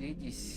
ஜிஜிஸ்.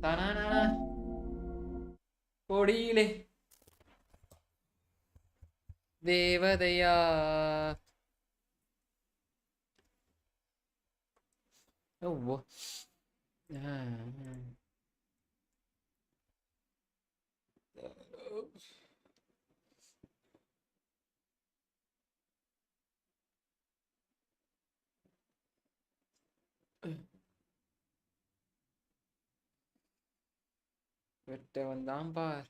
தனனன கொடியிலே தேவதையா. ஓ வெட்ட வந்தான் பார்.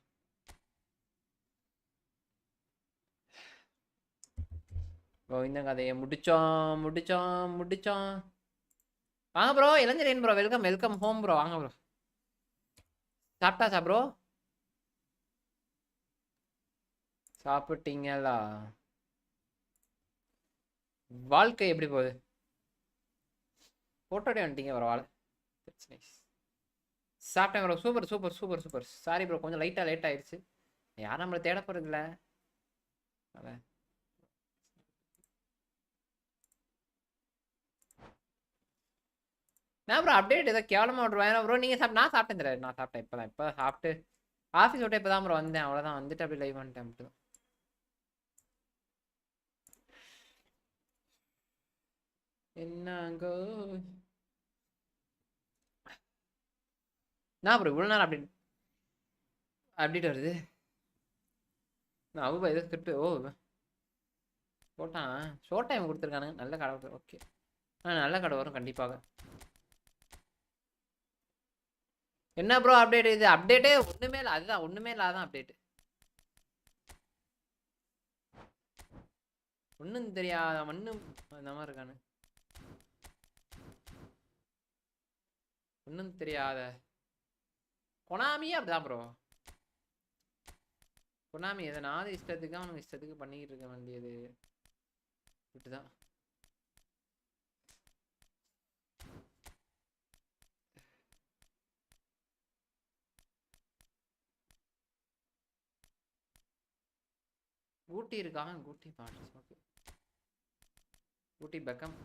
இந்த கதையை முடிச்சோம் முடிச்சோம் முடிச்சோம். வாங்க ப்ரோ, இளைஞரேன் bro, welcome welcome home bro. வாங்க ப்ரோ. சாப்பிட்டாச்சா ப்ரோ? சாப்பிட்டீங்களா? வாழ்க்கை எப்படி போகுது? போட்டோடே வந்துட்டீங்க பரவாயில்ல. சாப்பிட்டேன் bro. Super super super super. Sorry bro, கொஞ்சம் லைட்டாக லேட் ஆயிடுச்சு. யாரும் நம்மளை தேட போகிறதில்ல. அதான் நான் ப்ரோ அப்டேட் ஏதோ கேவலமாக விட்ருவேன் ப்ரோ. நீங்கள் நான் சாப்பிட்டேன் தெரியாது. நான் சாப்பிட்டேன் இப்போ சாப்பிட்டு ஆஃபீஸ் விட்டு இப்போ தான் ப்ரோ வந்தேன். அவ்வளோதான், வந்துட்டு அப்படி லைவ் பண்ணிட்டேன். மட்டும் என்னங்கோ நான் ப்ரோ இவ்வளோ நேரம் அப்டேட் வருது. நான் அவுபா ஏதோ ஸ்கிரிப்ட் போட்டான். ஷோர்ட் டைம் கொடுத்துருக்கானுங்க. நல்ல கடை. ஓகே, நல்ல கடை வரும் கண்டிப்பாக. என்ன ப்ரோ அப்டேட்? இது அப்டேட்டே ஒன்றுமே இல்லை. அதுதான் ஒன்றுமே இல்லை. அதான் அப்டேட். ஒன்றும் தெரியாத ஒன்றும் அந்த மாதிரி இருக்கானு. ஒன்றும் தெரியாத கொனாமியே அப்படிதான் ப்ரோ. கொனாமி எதனாவது இஷ்டத்துக்கு அவனுக்கு இஷ்டத்துக்கு பண்ணிக்கிட்டு இருக்க வேண்டியது இப்படிதான். ஊட்டி இருக்காங்க. ஊட்டி பாட்டு. ஓகே, ஊட்டி பக்கம்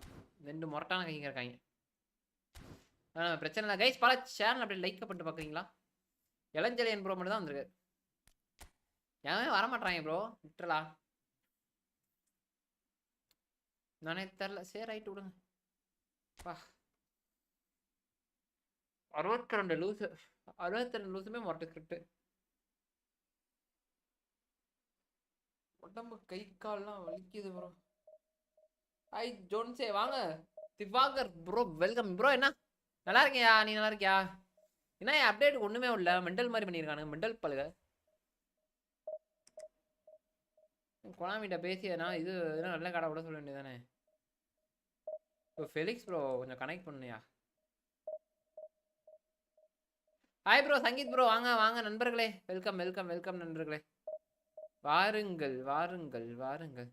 2 முரட்டான கைங்க இருக்காங்க. பிரச்சனை இல்லை கைஸ். பல சேனல் அப்படி லைக் பண்ணிட்டு பார்க்குறீங்களா? இளஞ்சலியன் ப்ரோ மட்டும் தான் வந்திருக்கு. ஏன் வரமாட்டாங்க ப்ரோ? விட்டுறலா நானே தெரில. சரி ரைட்டு விடுங்க. 62 லூஸு. 62 லூஸுமே மொட்டை ஸ்கிரிப்ட். உடம்பு கை கால்லாம் வலிக்குது ப்ரோ. ஐ ஜோன்ஸே வாங்க. Diwakar bro welcome bro. என்ன நல்லா இருக்கியா? நீ நல்லா இருக்கியா? என்ன அப்டேட் ஒன்றுமே இல்லை. மெண்டல் மாதிரி பண்ணியிருக்கானுங்க. மெண்டல் பழுக. கொனாமிட்ட பேசியனா இது நல்ல கடை விட சொல்ல வேண்டியதானே. இப்போ ஃபெலிக்ஸ் ப்ரோ கொஞ்சம் கனெக்ட் பண்ணுயா. Hi bro Sangeet bro. வாங்க வாங்க நண்பர்களே. வெல்கம் வெல்கம் வெல்கம் நண்பர்களே. வாருங்கள் வாருங்கள் வாருங்கள்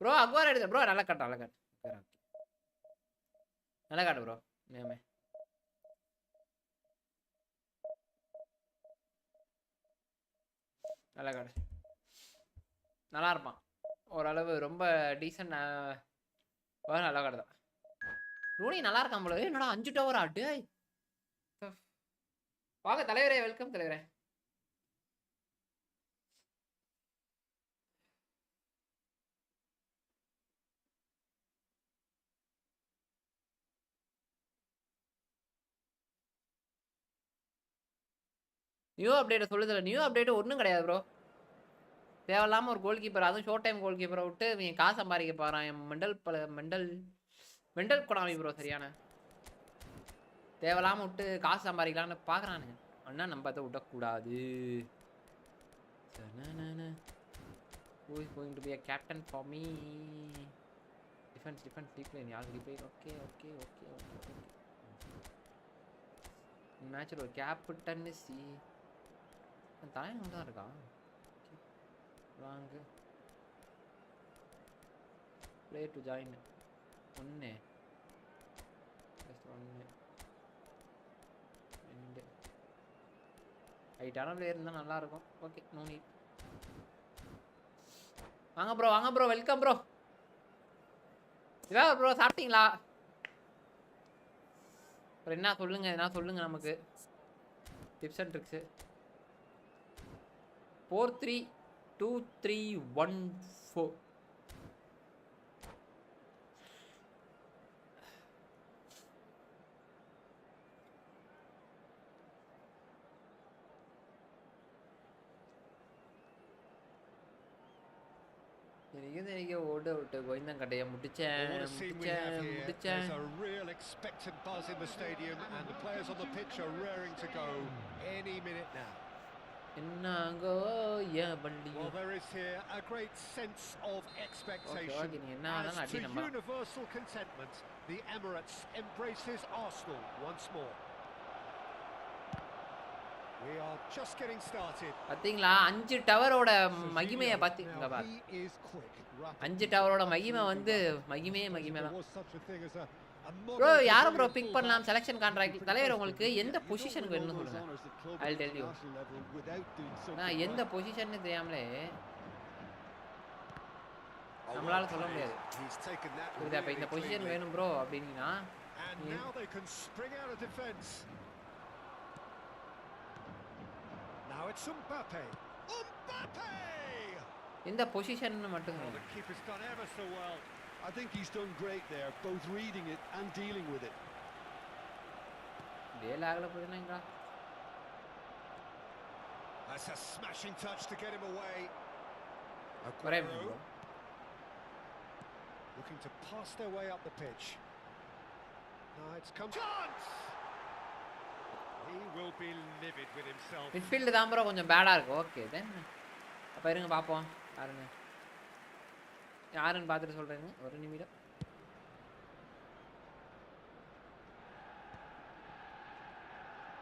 ப்ரோ. அக்வார் எடுத்து ப்ரோ. நல்ல காட்டு நல்ல காட்டு நல்ல காட்டு ப்ரோ. நேமே நல்ல காடு. நல்லா இருப்பான் ஓரளவு. ரொம்ப டீசன்ட். நல்ல காடு தான். ரூனி நல்லா இருக்கான் போல. என்னடா 5 டவர் ஆட்டு. வாங்க தலைவரே. வெல்கம் தலைவரே. நியூ அப்டேட் சொல்லுதில்ல. நியூ அப்டேட் ஒன்றும் கிடையாது ப்ரோ. தேவையில்லாமல் ஒரு கோல் கீப்பர், அதுவும் ஷோர்ட் டைம் கோல் கீப்பரை விட்டு நீங்கள் காசு சம்பாதிக்க போகிறான். என் மெண்டல் கொடாமி ப்ரோ. சரியான தேவையில்லாமல் விட்டு காசு சம்பாதிக்கலான்னு பார்க்குறானுங்க. அண்ணா நம்ம அதை விடக்கூடாது. Who is going to be a captain for me? Defence deep line யார் டீப் லைன் ஓகே மேட்ச்ல ஒரு கேப்டன் சி தலைவன் தான் இருக்கா வாங்க play to join ஒண்ணே just ஒண்ணே ரெண்டு ஹைட்டான பிளேயர் இருந்தா நல்லா இருக்கும் ஓகே நோ நீட் வாங்க ப்ரோ வெல்கம் ப்ரோ இதான் ப்ரோ சாப்பிட்டீங்களா அப்புறம் என்ன சொல்லுங்க நமக்கு டிப்ஸ் அண்ட் ட்ரிக்ஸு 4-3-2-3-1-4 എനിക്ക് ഓട് വിട്ട് Govindan കട്ടയ മുട്ടിച്ചേൻ There's a real expectant buzz in the stadium and the players on the pitch are raring to go any minute now. Well, there is here a great sense of expectation. As to universal contentment, the Emirates embraces Arsenal once more. We are just getting started. பாத்தீங்களா 5 டவரோட மகிமையை பாத்தீங்களா பாரு 5 டவரோட மகிமை வந்து மகிமே தான் bro யார bro big பண்ணலாம் selection contract தலைவர் உங்களுக்கு எந்த பொசிஷனுக்கு வேணும்னு சொல்லுங்க I'll tell you நான் எந்த பொசிஷன்னு தெரியாமலே நம்மளால சொல்ல முடியாது இது அப்ப இந்த பொசிஷன் வேணும் ப்ரோ அப்படினா Now it's Mbappe. In the position மட்டும் the keeper's done ever so well. I think he's done great there, both reading it and dealing with it. வேலாகல போயினாங்க That's a smashing touch to get him away. Looking to pass their way up the pitch. Now it's come chance. He will be livid with himself. Midfield தான் bro கொஞ்சம் பேடா இருக்கு okay then அப்ப இருங்க பாப்போம் யாருன்னு பார்த்துட்டு சொல்றேங்க ஒரு நிமிடம்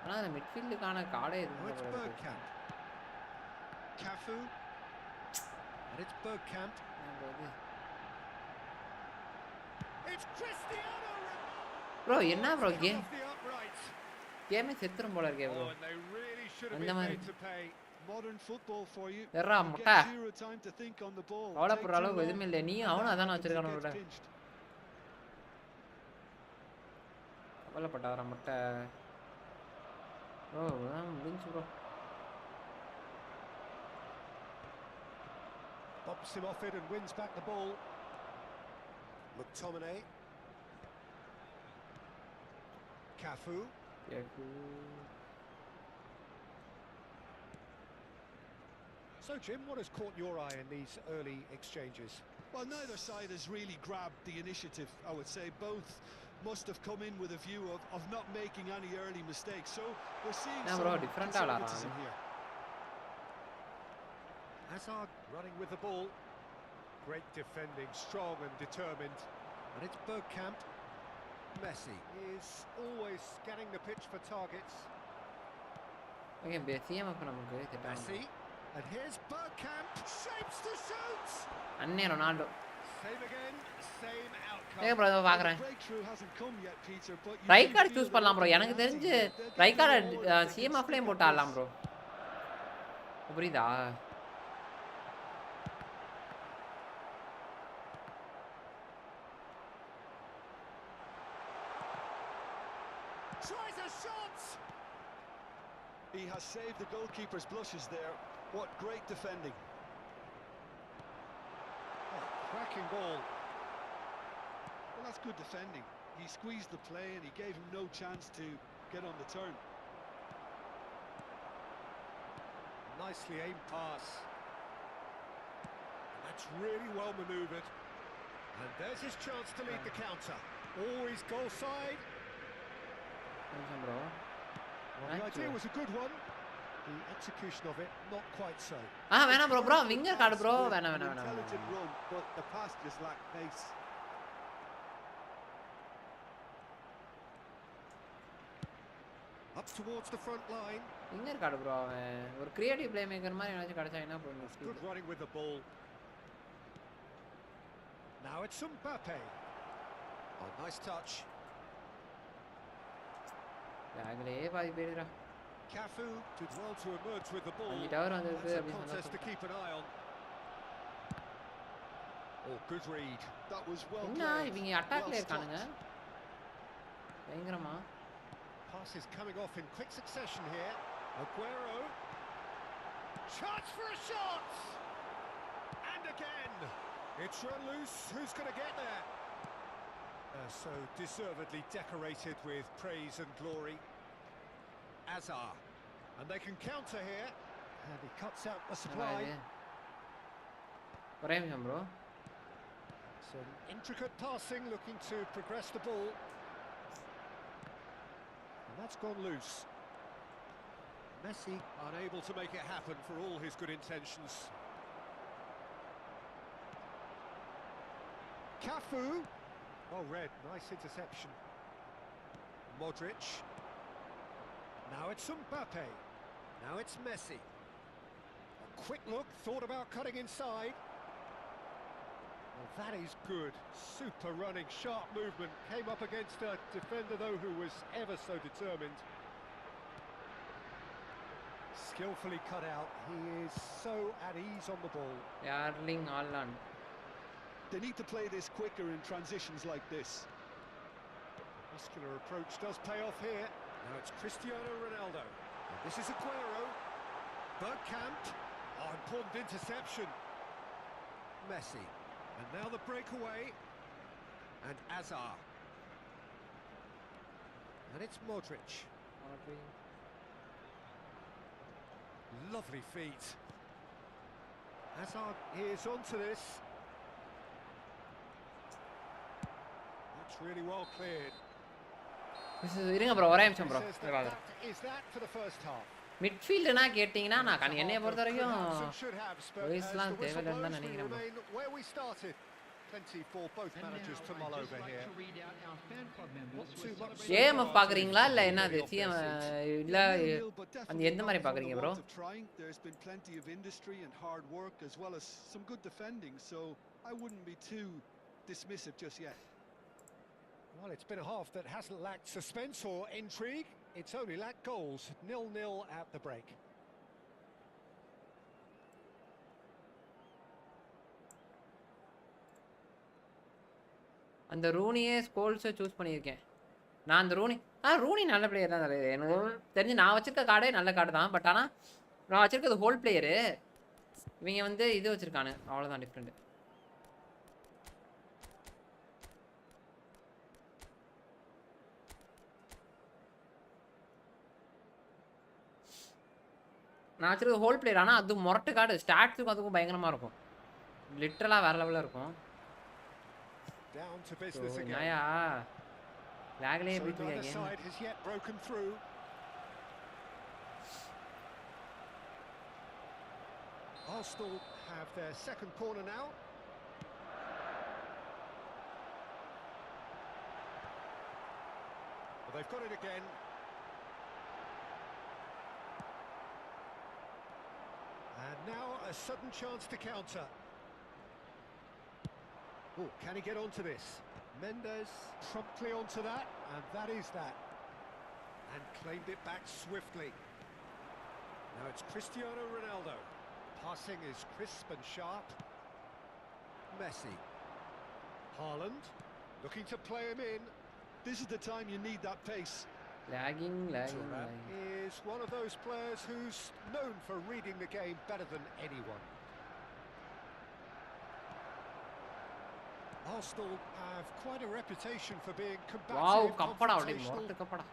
ஆனா அந்த மிட்ஃபீல்டுக்கான கார்டே இருக்கு Cafu and it's Bergkamp. It's Cristiano bro என்ன ப்ரோ கேமே செத்துரும் போல இருக்கே ப்ரோ அந்த மாதிரி modern football for you. எறா முட்டை அவள போற அளவுக்கு எதுமே இல்ல நீ அவனும் அதான வச்சிருக்கானே ப்ரோ அவள பட்டாரா முட்டை ஓ முடிஞ்சு bro pops him off it and wins back the ball. McTominay. Cafu. So Jim, what has caught your eye in these early exchanges? Well, neither side has really grabbed the initiative, I would say. Both must have come in with a view of not making any early mistakes. So we're seeing some conservatism here. Hazard running with the ball. Great defending, strong and determined. And it's Bergkamp. Messi is always scanning the pitch for targets. Okay, Messi. And here's Bergkamp. Shapes to shoot. Anne Ronaldo. Same again, same outcome. ஏய் bro பாக்குறேன் Breakthrough hasn't come yet, Peter, but right card choose பண்ணலாம் bro எனக்கு தெரிஞ்சு right card சிஎம்எஃப்லயே போட்டாலாம் bro புரியுதா Tries a shot. He has saved the goalkeeper's blushes there. What great defending. Oh, cracking ball. Well, that's good defending. He squeezed the play and he gave him no chance to get on the turn. Nicely aimed pass. That's really well manoeuvred. And there's his chance to lead the counter. Always goal side. Well, the idea was a good one. The execution of it not quite so. வேணாம் bro winger card bro வேணாம் Intelligent run, but the pass just lacked pace. towards the front line. எங்க இருக்காடு bro அவன் ஒரு creative play maker மாதிரி ஏதாச்சும் கிடைச்சா என்ன பண்ணும் Good running with the ball. Now it's Mbappe. Oh, nice touch. லாக்லே பாதி போயிடுறா Cafu did well to emerge with the ball. அஞ்சு டவர் வந்திருக்கு That's a அப்படி contest to சொன்னா keep an eye on. Oh, good read. That was well என்ன played. இவங்க அட்டாக்ல இருக்கானுங்க பயங்கரமா Pass is coming off in quick succession here. Aguero. Chance for a shot! And again. It's run loose. Who's going to get there? So deservedly decorated with praise and glory. Azar. And they can counter here. And he cuts out the supply. ஒரே நிமிஷம் bro Some intricate passing, looking to progress the ball. And that's gone loose. Messi unable to make it happen for all his good intentions. Cafu. Well read, nice interception. Modric. Now it's Mbappe. Now it's Messi. A quick look, thought about cutting inside. Well, that is good. Super running, sharp movement. Came up against a defender, though, who was ever so determined. Skillfully cut out. He is so at ease on the ball. Erling Haaland They need to play this quicker in transitions like this. Muscular approach does pay off here. Now it's Cristiano Ronaldo. And this is Aguero. Bergkamp. Oh, important interception. Messi. And now the breakaway. And Azar. And it's Modric. Lovely feet. Hazard is onto this. That's really well cleared. இருங்க bro ஒரே நிமிஷம் bro Says that is that for the first half. மிட்ஃபீல்டுனா கேட்டிங்கன்னா நான் என்னைய பொறுத்த வரைக்கும் Should have, but வயசுலாம் as the whistle தேவையில்லைன்னு தான் blows, we நினைக்கிறேன் bro. remain where we started. Plenty for both managers to mull over here. Not too much. AMF பாக்குறீங்களா இல்ல என்னது சிஎம் இல்ல அந்த எந்த மாதிரி பாக்குறீங்க bro There's been plenty of industry and hard work as well as some good defending, so I wouldn't be too dismissive just yet. Well, it's been a half that hasn't lacked suspense or intrigue. It's only lacked goals. 0-0 at the break. அந்த ரூனியே ஸ்கோல்ஸை choose பண்ணியிருக்கேன் நான் அந்த Rooney நல்ல player தான் தலைவர் எனக்கு தெரிஞ்சு நான் வச்சிருக்க கார்டே நல்ல கார்டு தான் பட் ஆனால் நான் வச்சிருக்கிறது ஹோல் பிளேயரு இவங்க வந்து இது வச்சிருக்கானு அவ்வளோதான் டிஃப்ரெண்ட் நான் வச்சிருக்க ஹோல் பிளேயர் ஆனால் அது மொரட்டு கார்டு ஸ்டாட்ஸுக்கும் அதுக்கும் பயங்கரமாக இருக்கும் லிட்டரலாக வேறு லெவலில் இருக்கும் Down to business again. Naya லாக்லே So போயிட்டு neither இருக்கேன் side has yet broken through. Arsenal have their second corner now. Well, they've got it again. And now a sudden chance to counter. Oh, can he get onto this? Mendes promptly onto that, and that is that. And claimed it back swiftly. Now it's Cristiano Ronaldo. Passing is crisp and sharp. Messi. Haaland looking to play him in. This is the time you need that pace. lagging Is one of those players who's known for reading the game better than anyone. Arsenal have quite a reputation for being combative, confrontational,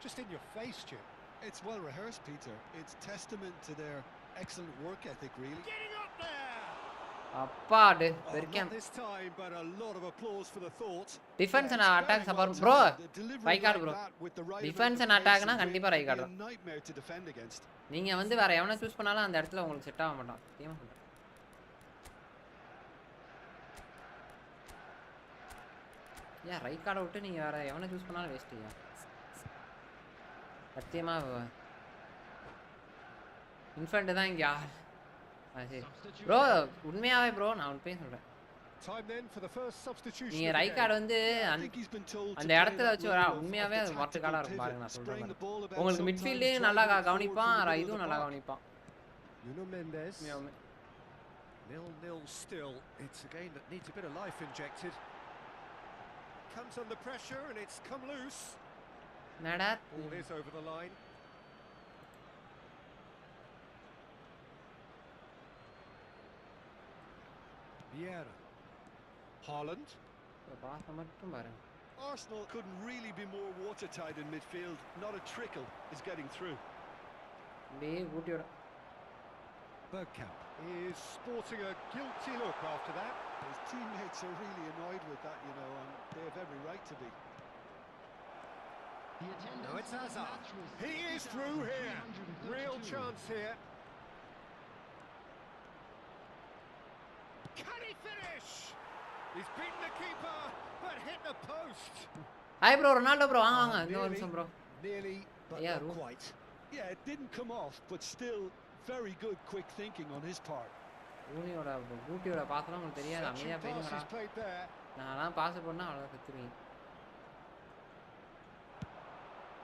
just in your face, Jim. It's well rehearsed, Peter. It's testament to their excellent work ethic, really. Getting up there! அப்பாடு Not பெருக்கம் this time, but a lot of applause for the thought. Defence and attack support bro right card bro defence and அட்டாக்னா கண்டிப்பா right card நீங்க வந்து வேற எவனை choose பண்ணாலும் அந்த இடத்துல உங்களுக்கு செட் ஆக மாட்டான் சத்தியமா சொல்றேன் ரைட் கார்டை விட்டு நீங்க வேற எவனை சூஸ் பண்ணாலும் வேஸ்ட் சத்தியமா இன்ஃபண்ட் தான் இங்கே சரி ப்ரோ உண்மையாகவே ப்ரோ நான் ஒன்று போய் சொல்கிறேன் நீங்கள் ரைட் கார்டு வந்து அந்த இடத்துல வச்சு வரா உண்மையாகவே அது மொத்த கார்டாக இருக்கும் பாருங்க நான் சொல்கிறேன் உங்களுக்கு மிட்ஃபீல்டையும் நல்லா கவனிப்பான் இதுவும் நல்லா கவனிப்பான் 0-0 still. It's a game that needs a bit of life injected. Comes under pressure and it's come loose. Nada. Ball is over the line. Vieira. Haaland. Arsenal couldn't really be more watertight in midfield. Not a trickle is getting through. Bergkamp is sporting a guilty look after that. His teammates are really annoyed with that, you know, and they have every right to be. No, it's Hazard. He is through here. Real chance here. Can he finish? He's beaten the keeper, but hit the post. Hi bro, Ronaldo bro. Nearly, bro. Nearly, but not quite. Yeah, it didn't come off, but still very good quick thinking on his part. ஊனியோட பூட்டியோட பாசலாம் உங்களுக்கு தெரியாது அமைதியா போயிடுங்கடா நான்லாம் pass பண்ணா அவ்வளவு கத்துறீங்க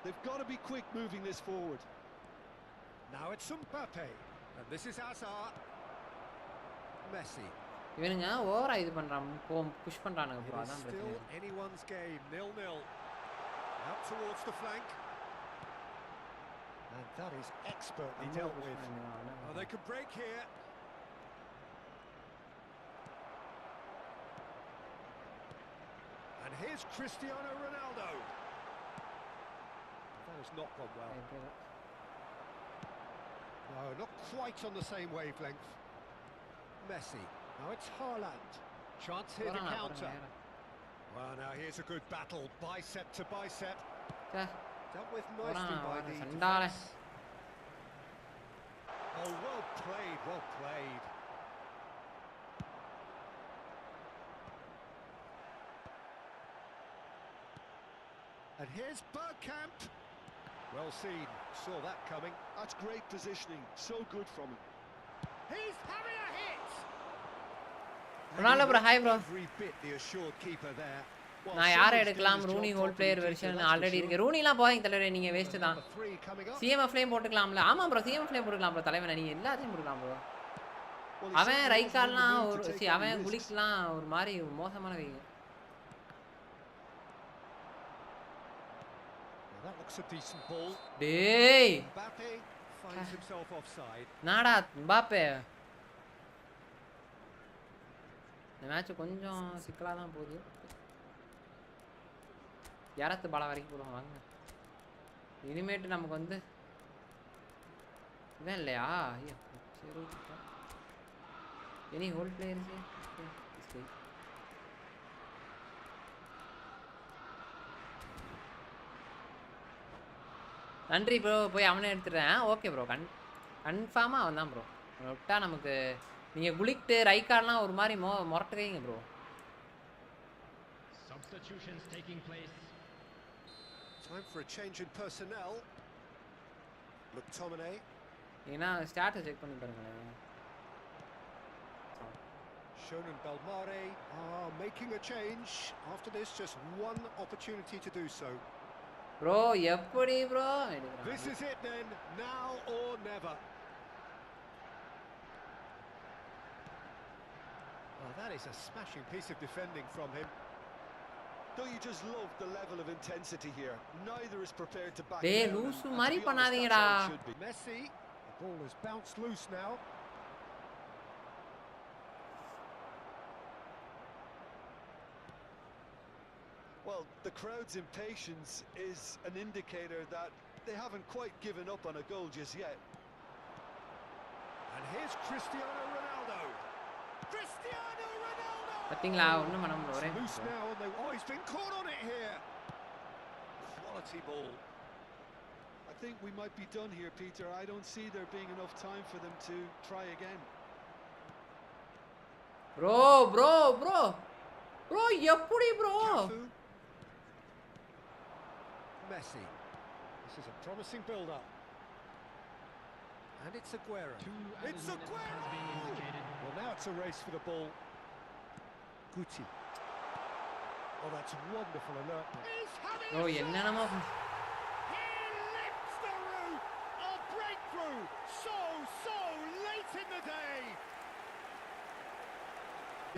They've got to be quick moving this forward. Now it's Mbappe and this is Hazard. Messi. இவனுங்க ஓவரா இது பண்றான் புஷ் பண்றானுங்க ப்ரோ அதான் பிரச்சனை. Anyone's game 0-0. Out towards the flank. And that is expertly dealt with. Oh, they could break here. And here's Cristiano Ronaldo. That has not gone well. No, not quite on the same wavelength. Messi. Now it's Haaland. Chance here to counter. Well, now here's a good battle, bicep to bicep. Dealt with nicely by the defense. Oh, well played, well played. And here's Bergkamp. Well seen, saw that coming. That's great positioning, so good from him. He's having a hit! Ronaldo bro, hi bro. Every bit the assured keeper there. நான் யாரை எடுக்கலாம் Rooney whole player version already இருக்கு ரூனிலாம் போவாங்க தலைவரே நீங்க waste தான் சிஎம்எஃப்லயும் போட்டுக்கலாம்ல ஆமா bro சிஎம்எஃப்லயும் போட்டுக்கலாம் ப்ரோ தலைவனே நீங்க எல்லாத்தையும் போட்டுக்கலாம் ப்ரோ அவன் ரைட் கால்லாம் ஒரு அவன் குளிக்கலாம் ஒரு மாதிரி மோசமான வெயிங்க That looks a decent ball. டேய் Mbappe finds himself offside. நாடா மபாப்பே இந்த மேட்ச் கொஞ்சம் சிக்கலா தான் போகுது யாராத்து பாலா வரைக்கும் போடுவோம் வாங்க இனிமேட்டு நமக்கு வந்து இதான் இல்லையா ஐயோ சரி எனி ஹோல் பிளேயர்ஸ் நன்றி ப்ரோ போய் அவனே எடுத்துடுறேன் ஓகே ப்ரோ கன்ஃபார்மாக அவன் தான் ப்ரோ விட்டா நமக்கு நீங்கள் குளிக்கிட்டு ரைட் கார்டெலாம் ஒரு மாதிரி முரட்டுறீங்க bro Substitutions taking place. Time for a change in personnel. McTominay. ஏன்னா ஸ்டாட்டஸ் செக் பண்ணி பாருங்களேன். Shonen Belmare are making a change. After this, just one opportunity to do so. Bro, எப்படி bro? This is it then, now or never. Well, that is a smashing piece of defending from him. Don't you just love the level of intensity here? Neither is prepared to back down. டேய் லூசு மாதிரி பண்ணாதீங்கடா. Messi, the ball has bounced loose now. Well, the crowd's impatience is an indicator that they haven't quite given up on a goal just yet. And here's Cristiano Ronaldo. Cristiano Ronaldo! பாத்தீங்களா ஒண்ணும் பண்ண முடியல ஒரே loose now and oh, he's been caught on it here. Quality ball. I think we might be done here, Peter. I don't see there being enough time for them to try again. Bro, எப்படி bro? Messi. This is a promising build-up. And it's Aguero. It's Has been Aguero! indicated. Well, now it's a race for the ball. Guti. Oh, that's wonderful alertness. He's having bro a shot! என்னென்னமோ He lifts the root! A breakthrough! So late in the day!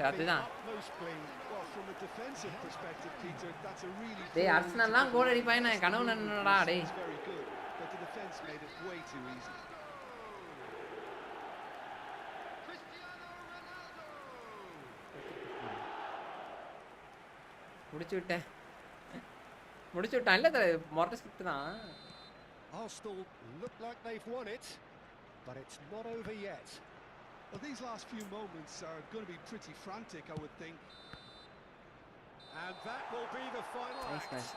அதுதான் Utmost Well, from a defensive perspective, Peter, that's a really டேய் அர்சனல்லாம் கோல் அடிப்பாய் நான் கனவு நன்னடா டேய் It's very good, but the defense made it way too easy. முடிச்சு விட்டான் இல்ல மொரட்ட script தான் Arsenal look like they've won it, but it's not over yet. Well, these last few moments are going to be pretty frantic, I would think. And that will be the final nice act. Nice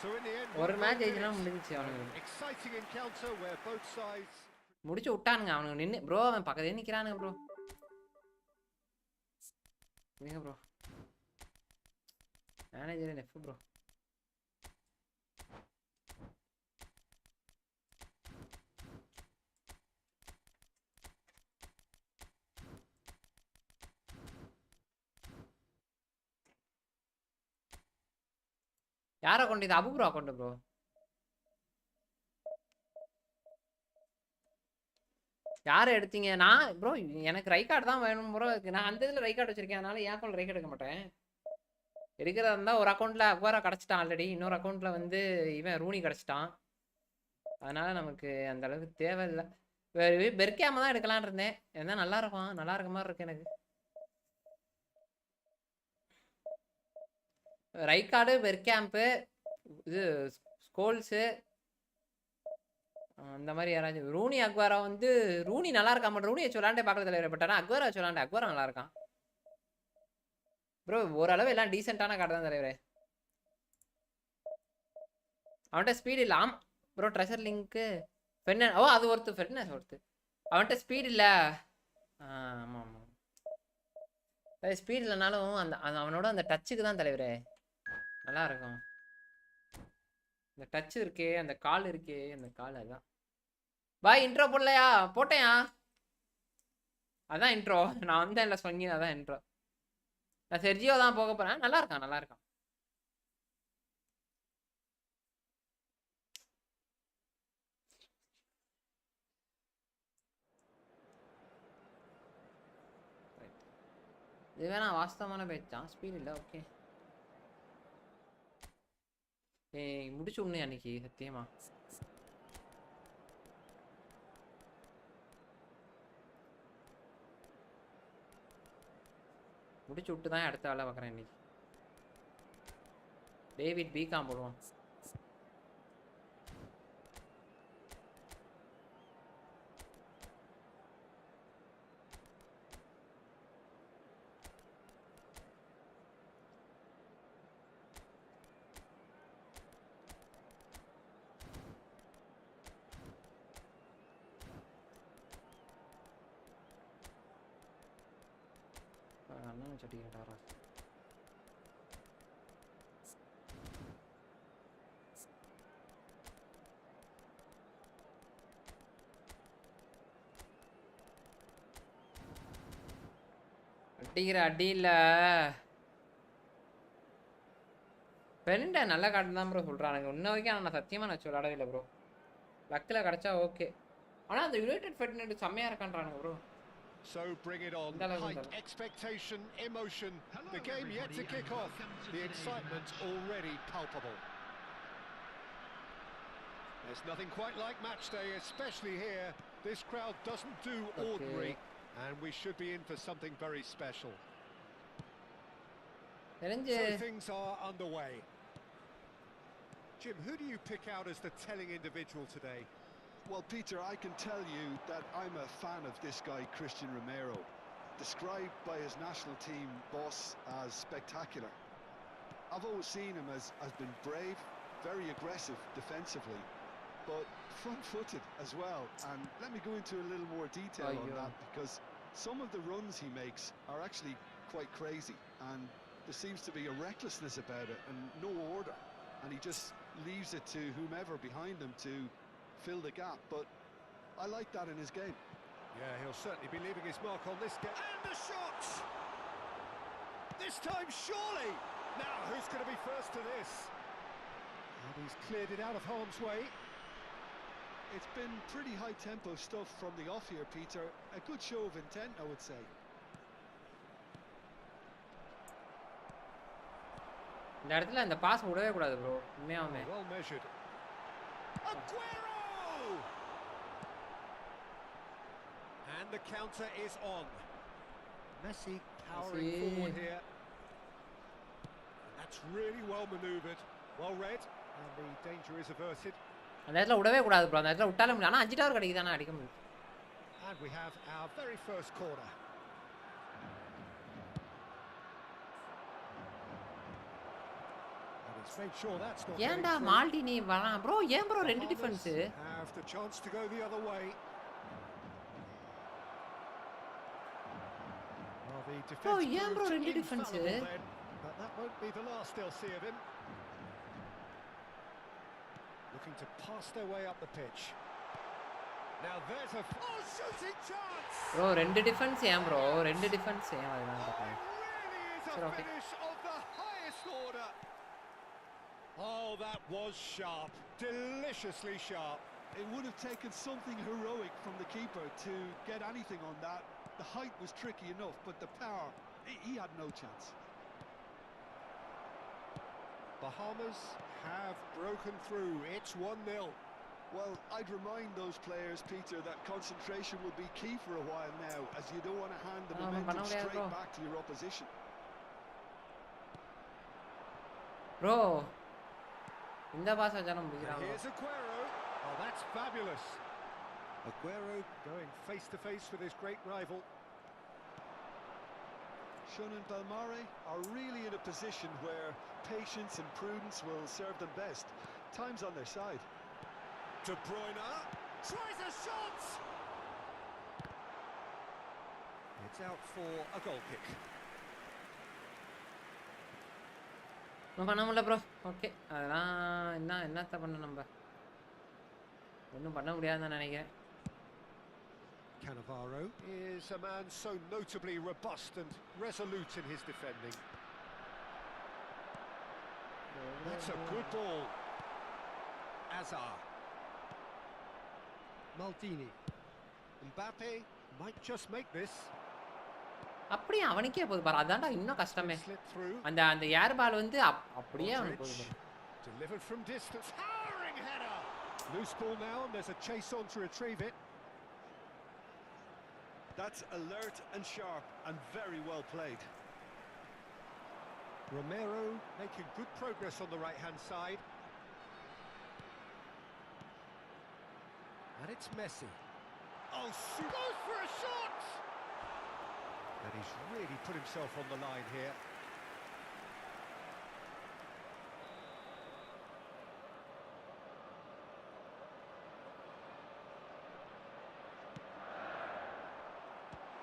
So in the end, ஒரு we match did ஜெயிச்சனா it. முடிஞ்சிச்சு அவனுக்கு Exciting encounter where both sides முடிச்சு விட்டானுங்க அவனுக்கு நின்னு bro அவன் பக்கத்துல நிக்கிறானுங்க bro நீங்க bro manager நெஃப் bro யார் அக்கௌண்ட் இது அபு ப்ரோ அக்கௌண்ட் ப்ரோ யாரை எடுத்தீங்க நான் ப்ரோ எனக்கு ரை கார்டு தான் வேணும் ப்ரோ நான் அந்த இதில் ரை கார்டு வச்சிருக்கேன் அதனால என் அக்கௌண்ட் ரை கார்டு எடுக்க மாட்டேன் எடுக்கிறதா இருந்தால் ஒரு அக்கௌண்ட்டில் அக்வாரா கிடச்சிட்டான் ஆல்ரெடி இன்னொரு அக்கௌண்ட்டில் வந்து இவன் ரூனி கிடச்சிட்டான் அதனால நமக்கு அந்த அளவுக்கு தேவையில்லை பெர்கேம தான் எடுக்கலான் இருந்தேன் எதாவது நல்லா இருக்க மாதிரி இருக்கு எனக்கு ரைகார்டு பெர்கேம்பு இது ஸ்கோல்ஸு அந்த மாதிரி யாராச்சும் ரூனி அக்வாரா வந்து ரூனி நல்லா இருக்கா மட்டும் ரூனி வச்சு விளாண்டே பார்க்கல தலைவர் பட் ஆனால் அக்வாரா வச்சு விளாண்டே அக்வாரா நல்லா இருக்கான் ப்ரோ ஓரளவு எல்லாம் டீசெண்டான கார்டு தான் தலைவரே அவன்கிட்ட ஸ்பீடு இல்லை ப்ரோ ட்ரெஷர் லிங்க்கு ஃபெர்னான் ஓ அது ஃபெர்னான் அவன்கிட்ட ஸ்பீடு இல்லை ஆமாம் ஆமாம் ஸ்பீடு இல்லைனாலும் அந்த அவனோட அந்த டச்சுக்கு தான் தலைவரே நல்லா இருக்கும் இந்த டச் இருக்கே அந்த கால் இருக்கே அந்த கால் அதான் பாய் இன்ட்ரோ போடலையா போட்டேயா அதான் இன்ட்ரோ நான் வந்தேன் இல்லை சொங்கி அதான் இன்ட்ரோ நான் செர்ஜியோ தான் போக போகிறேன் நல்லா இருக்கான் இது வேணா வாஸ்தவமான பேச்சு தான் ஸ்பீட் இல்லை ஓகே முடிச்சு விடணும் அன்னைக்கு சத்தியமா முடிச்சு விட்டு தான் அடுத்த வேலை பார்க்குறேன் இன்னைக்கு டேவிட் பிகாம் போடுவோம் அண்ணன் சட்டி கேட்டாரா அடிக்கிற அடி இல்லை ஃப்ரெண்டை நல்ல காட்டு தான் ப்ரோ சொல்கிறானுங்க இன்ன வரைக்கும் நான் சத்தியமாக நான் விளாடவே இல்லை ப்ரோ லக்கில் கிடச்சா ஓகே ஆனால் அந்த யுனைடெட் ஃபெட்னெட் செம்மையாக இருக்கான்றானுங்க bro So bring it on. Height, expectation, emotion. The game yet to kick off. The excitement already palpable. There's nothing quite like match day, especially here. This crowd doesn't do ordinary, and we should be in for something very special. So things are underway. Jim, who do you pick out as the telling individual today? Well, Peter, I can tell you that I'm a fan of this guy, Christian Romero, described by his national team boss as spectacular. I've always seen him as been brave, very aggressive defensively, but front-footed as well. And let me go into a little more detail on that, because some of the runs he makes are actually quite crazy, and there seems to be a recklessness about it and no order, and he just leaves it to whomever behind him to fill the gap. But I like that in his game. Yeah, he'll certainly be leaving his mark on this game. And the shot! This time, surely! Now, who's going to be first to this? And he's cleared it out of harm's way. It's been pretty high-tempo stuff from the off here, Peter. A good show of intent, I would say. இந்த இடத்துல இந்த pass விடவே கூடாது bro உண்மையாவே. Well measured. Aguero! And the counter is on. Messi powering forward here. That's really well manoeuvred, well read, and the danger is averted. அந்த இடத்துல விடவே கூடாது ப்ரோ. அந்த இடத்துல விட்டாலும் முடியல. ஆனா 5 டவர் கிடைக்குதானே அடிக்க முடியும். And we have our very first corner. And it's made sure that's not ஏன்டா மால்டினி வரான் ப்ரோ? ஏன் ப்ரோ ரெண்டு defence? Have the chance to go the other way. Well, the defense ஏன் ப்ரோ ரெண்டு proved defence? infallible then, but that won't be the last they'll see of him. Looking to pass their way up the pitch. Now there's a shooting chance. Bro ரெண்டு defence ஏன் bro? ரெண்டு defence ஏன் அதுதான் கேக்குறேன். It really is a finish of the highest order. Oh, that was sharp, deliciously sharp. It would have taken something heroic from the keeper to get anything on that. The height was tricky enough, but the power, he had no chance. Bahamas have broken through. It's 1-0. Well, I'd remind those players, Peter, that concentration will be key for a while now, as you don't want to hand the momentum straight back to your opposition. Bro இந்த pass அஜானம் முடிறாங்க. Here's Aguero. Oh, that's fabulous. Aguero going face to face with his great rival. Shun and Belmare are really in a position where patience and prudence will serve them best. Time's on their side. De Bruyne tries a shot. It's out for a goal kick. பண்ண முடியல bro. Okay அதெல்லாம் என்னத்த பண்ண நம்ம ஒன்றும் பண்ண முடியாதுன்னு நினைக்கிறேன். Cannavaro is a man so notably robust and resolute in his defending. That's a good ball. Azar. Maldini. Mbappe might just make this. அப்படியே அவனுக்கே போகுது பாரு. அதான்டா இன்னும் கஷ்டமே. அந்த அந்த ஏர் பால் வந்து அப்படியே அவனுக்கு போகுது. Delivered from distance. Towering header. Loose ball now and there's a chase on to retrieve it. That's alert and sharp and very well played. Romero making good progress on the right-hand side. And it's Messi. Oh, shoot. Goes for a shot! And he's really put himself on the line here.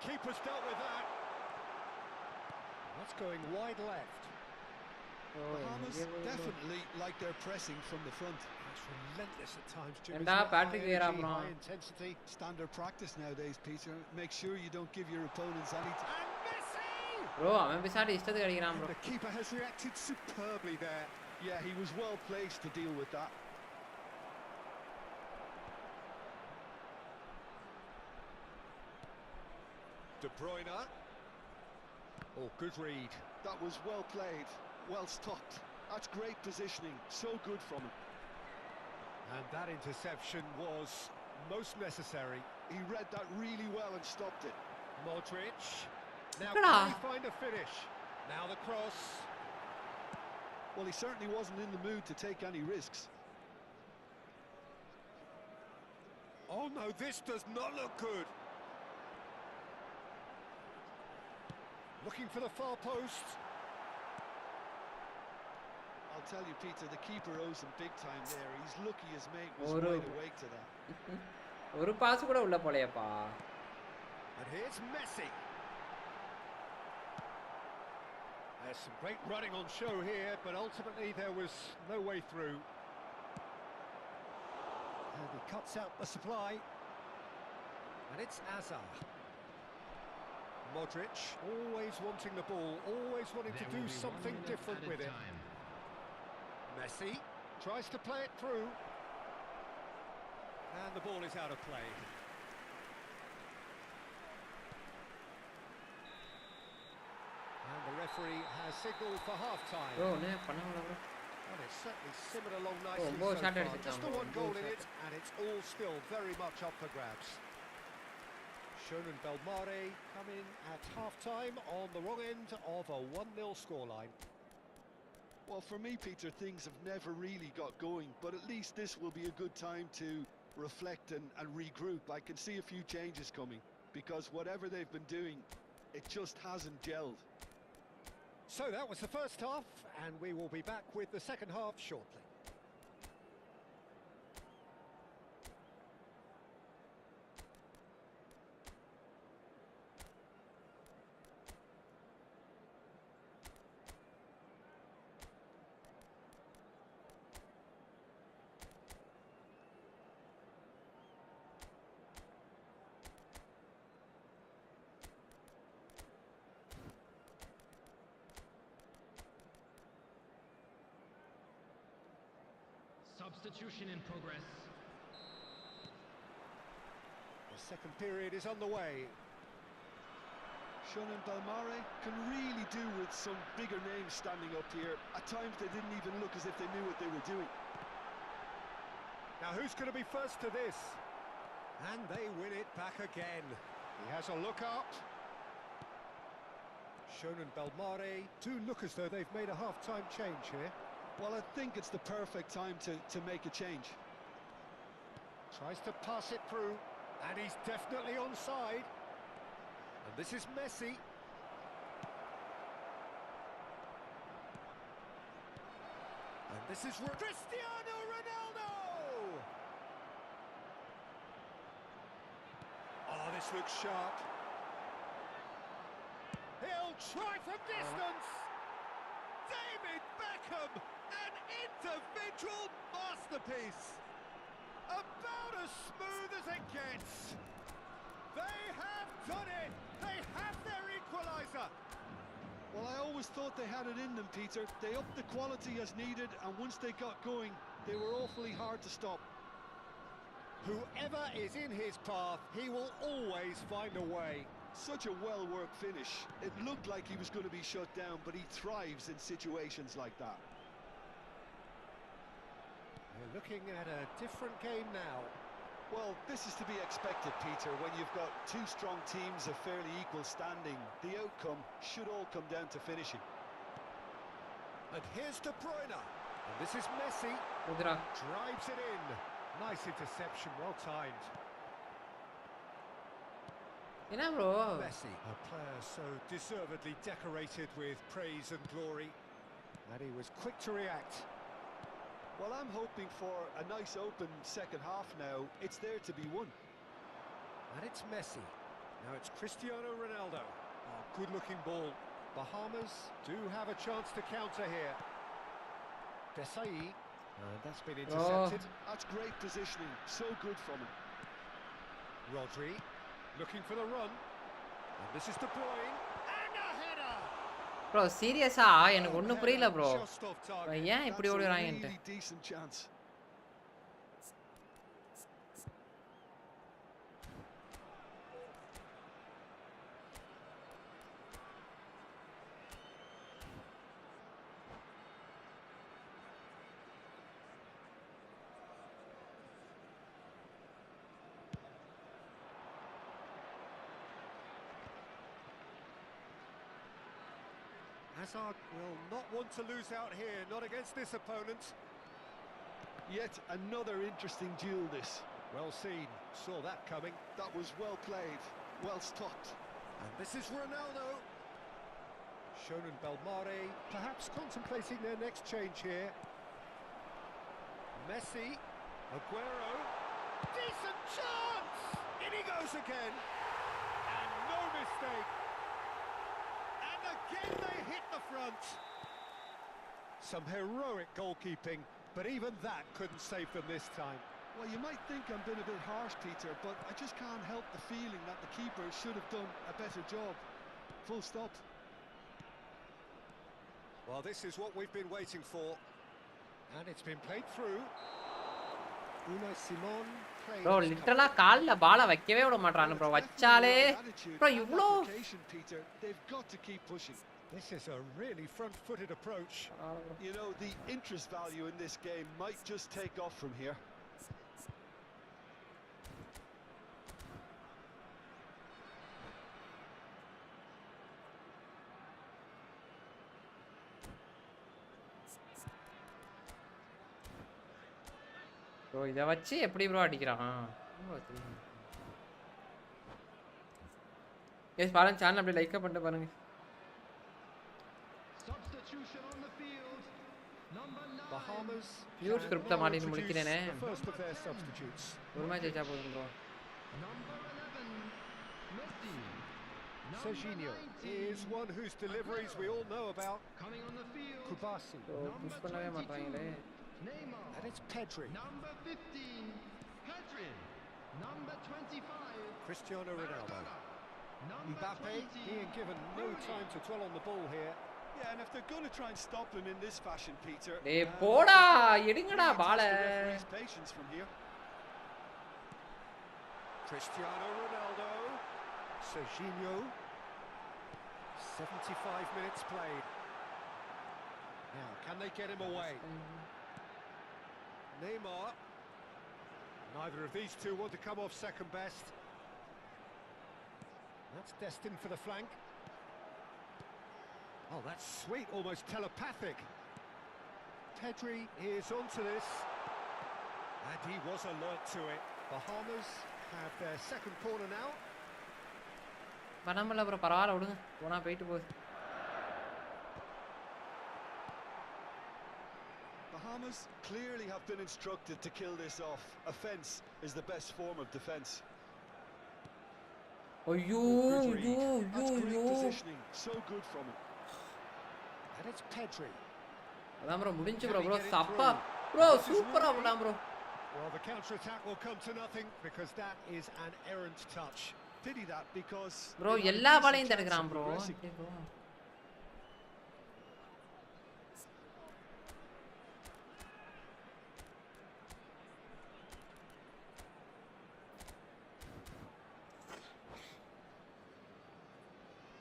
Keeper's dealt with that. That's going wide left. Bahamas definitely like their pressing from the front. It's relentless at times, Jim. ஏண்டா Patrick vera bro. High intensity. Standard practice nowadays, Peter. Make sure you don't give your opponents any time. And Messi! Bro அவன் பிசாடி இஷ்டத்துக்கு அடிக்கிறான் bro. The keeper has reacted superbly there. Yeah, he was well placed to deal with that. De Bruyne. Oh, good read. That was well played, well stopped. That's great positioning, so good from him. And that interception was most necessary. He read that really well and stopped it. Modric. Now Look at can he that. find a finish? Now the cross. Well, he certainly wasn't in the mood to take any risks. Oh no, this does not look good. Looking for the far post. I'll tell you, Peter, the keeper owes him big time there. He's lucky his mate was Oh, no. wide awake to that. ஒரு pass கூட உள்ள போலையப்பா. And here's Messi. There's some great running on show here, but ultimately there was no way through. And he cuts out the supply. And it's Azar. Modric, always wanting the ball, always wanting There to will do be 1 something minute different added with it. time. Messi tries to play it through. And the ball is out of play. And the referee has signalled for half-time. Bro என்ன பண்ணாங்களா bro And it's certainly simmered along nicely goal so shot far. அடிச்சிட்டான் Just the bro, one goal goal in shot. it, and it's all still very much up for grabs. Shonen Belmare come in at half-time on the wrong end of a 1-0 scoreline. Well, for me, Peter, things have never really got going, but at least this will be a good time to reflect and regroup. I can see a few changes coming, because whatever they've been doing, it just hasn't gelled. So that was the first half, and we will be back with the second half shortly. Substitution in progress. The second period is underway. Shonen Belmare can really do with some bigger names standing up here. At times they didn't even look as if they knew what they were doing. Now who's going to be first to this? And they win it back again. He has a look up. Shonen Belmare do look as though they've made a half-time change here. Well, I think it's the perfect time to make a change. Tries to pass it through, and he's definitely onside. And this is Messi. And this is Cristiano Ronaldo! Oh, this looks sharp. He'll try from distance. David Beckham, an individual masterpiece. About as smooth as it gets. They have done it. They have their equaliser. Well, I always thought they had it in them, Peter. They upped the quality as needed, and once they got going, they were awfully hard to stop. Whoever is in his path, he will always find a way. Such a well-worked finish. It looked like he was going to be shut down, but he thrives in situations like that. We're looking at a different game now. Well, this is to be expected, Peter. When you've got two strong teams of fairly equal standing, the outcome should all come down to finishing. And here's De Bruyne. And this is Messi. குதிரா Drives it in. Nice interception, well timed. என்ன bro Messi, a player so deservedly decorated with praise and glory. And he was quick to react. Well, I'm hoping for a nice open second half now. It's there to be won. And it's Messi. Now it's Cristiano Ronaldo. Oh, good-looking ball. Bahamas do have a chance to counter here. Desai. That's been intercepted. That's great positioning. So good from him. Rodri, looking for the run. And this is De Bruyne. And a header! Bro சீரியஸா எனக்கு ஒன்றும் புரியல bro Just off target. ஏன் இப்படி That's a ஓடுறாங்கன்ட்டு really decent chance. Hazard will not want to lose out here, not against this opponent. Yet another interesting duel, this. Well seen, saw that coming. That was well played, well stopped. And this is Ronaldo. Shonen Belmare, perhaps contemplating their next change here. Messi, Aguero, decent chance! In he goes again. And no mistake. And again they hit the front. Some heroic goalkeeping, but even that couldn't save them this time. Well, you might think I'm being a bit harsh, Peter, but I just can't help the feeling that the keeper should have done a better job. Full stop. Well, this is what we've been waiting for. And it's been played through. Unai Simon playing. Bro, literally கால்ல பால வைக்கவே விட மாட்டறானு bro. வச்சாலே bro இவ்ளோ Peter, they've got to keep pushing. This is a really front-footed approach. You know, the interest value in this game might just take off from here. bro இத வச்சு எப்படி bro அடிக்குறான் guys பாருங்க channel அப்படியே like பண்ணிட்டு பாருங்க Substitution on the field. Number 9. Bahamas. Huge script மாட்டிட்டு முடிக்கிறேனே The first of their substitutes. ஒரு match ஜெயிச்சா போதும் bro Number 11. Messi. Serginho is one whose deliveries we all know about. Coming on the field. Kubasi. bro push பண்ணவே மாட்டறாங்களே Neymar. And it's Pedri. Number 15. Pedri. Number 25. Cristiano Ronaldo. Number Mbappe 20. being given no time to dwell on the ball here. Yeah, and if they're going to try and stop him in this fashion, Peter, டேய் போடா எடுங்கடா பால his patience from here. Cristiano Ronaldo. Serginho. 75 minutes played. Now, can they get him away? Neymar. Neither of these two want to come off second best. That's destined for the flank. Oh, that's sweet, almost telepathic. Pedri is onto this. And he was alert to it. Bahamas have their second corner now. பண்ணமல bro பரவாயில்லை விடுங்க போனா போயிட்டு போகுது Bahamas clearly have been instructed to kill this off. Offence is the best form of defence. ஐயோ ஐயோ That's great ஐயோ positioning, so good from him. And it's Pedri. அதான் bro முடிஞ்சு bro சப்பா bro சூப்பரா பண்ணான் bro Well, the counter-attack will come to nothing because that is an errant touch. Pity that because bro எல்லா பாலையும் தடுக்கறான் bro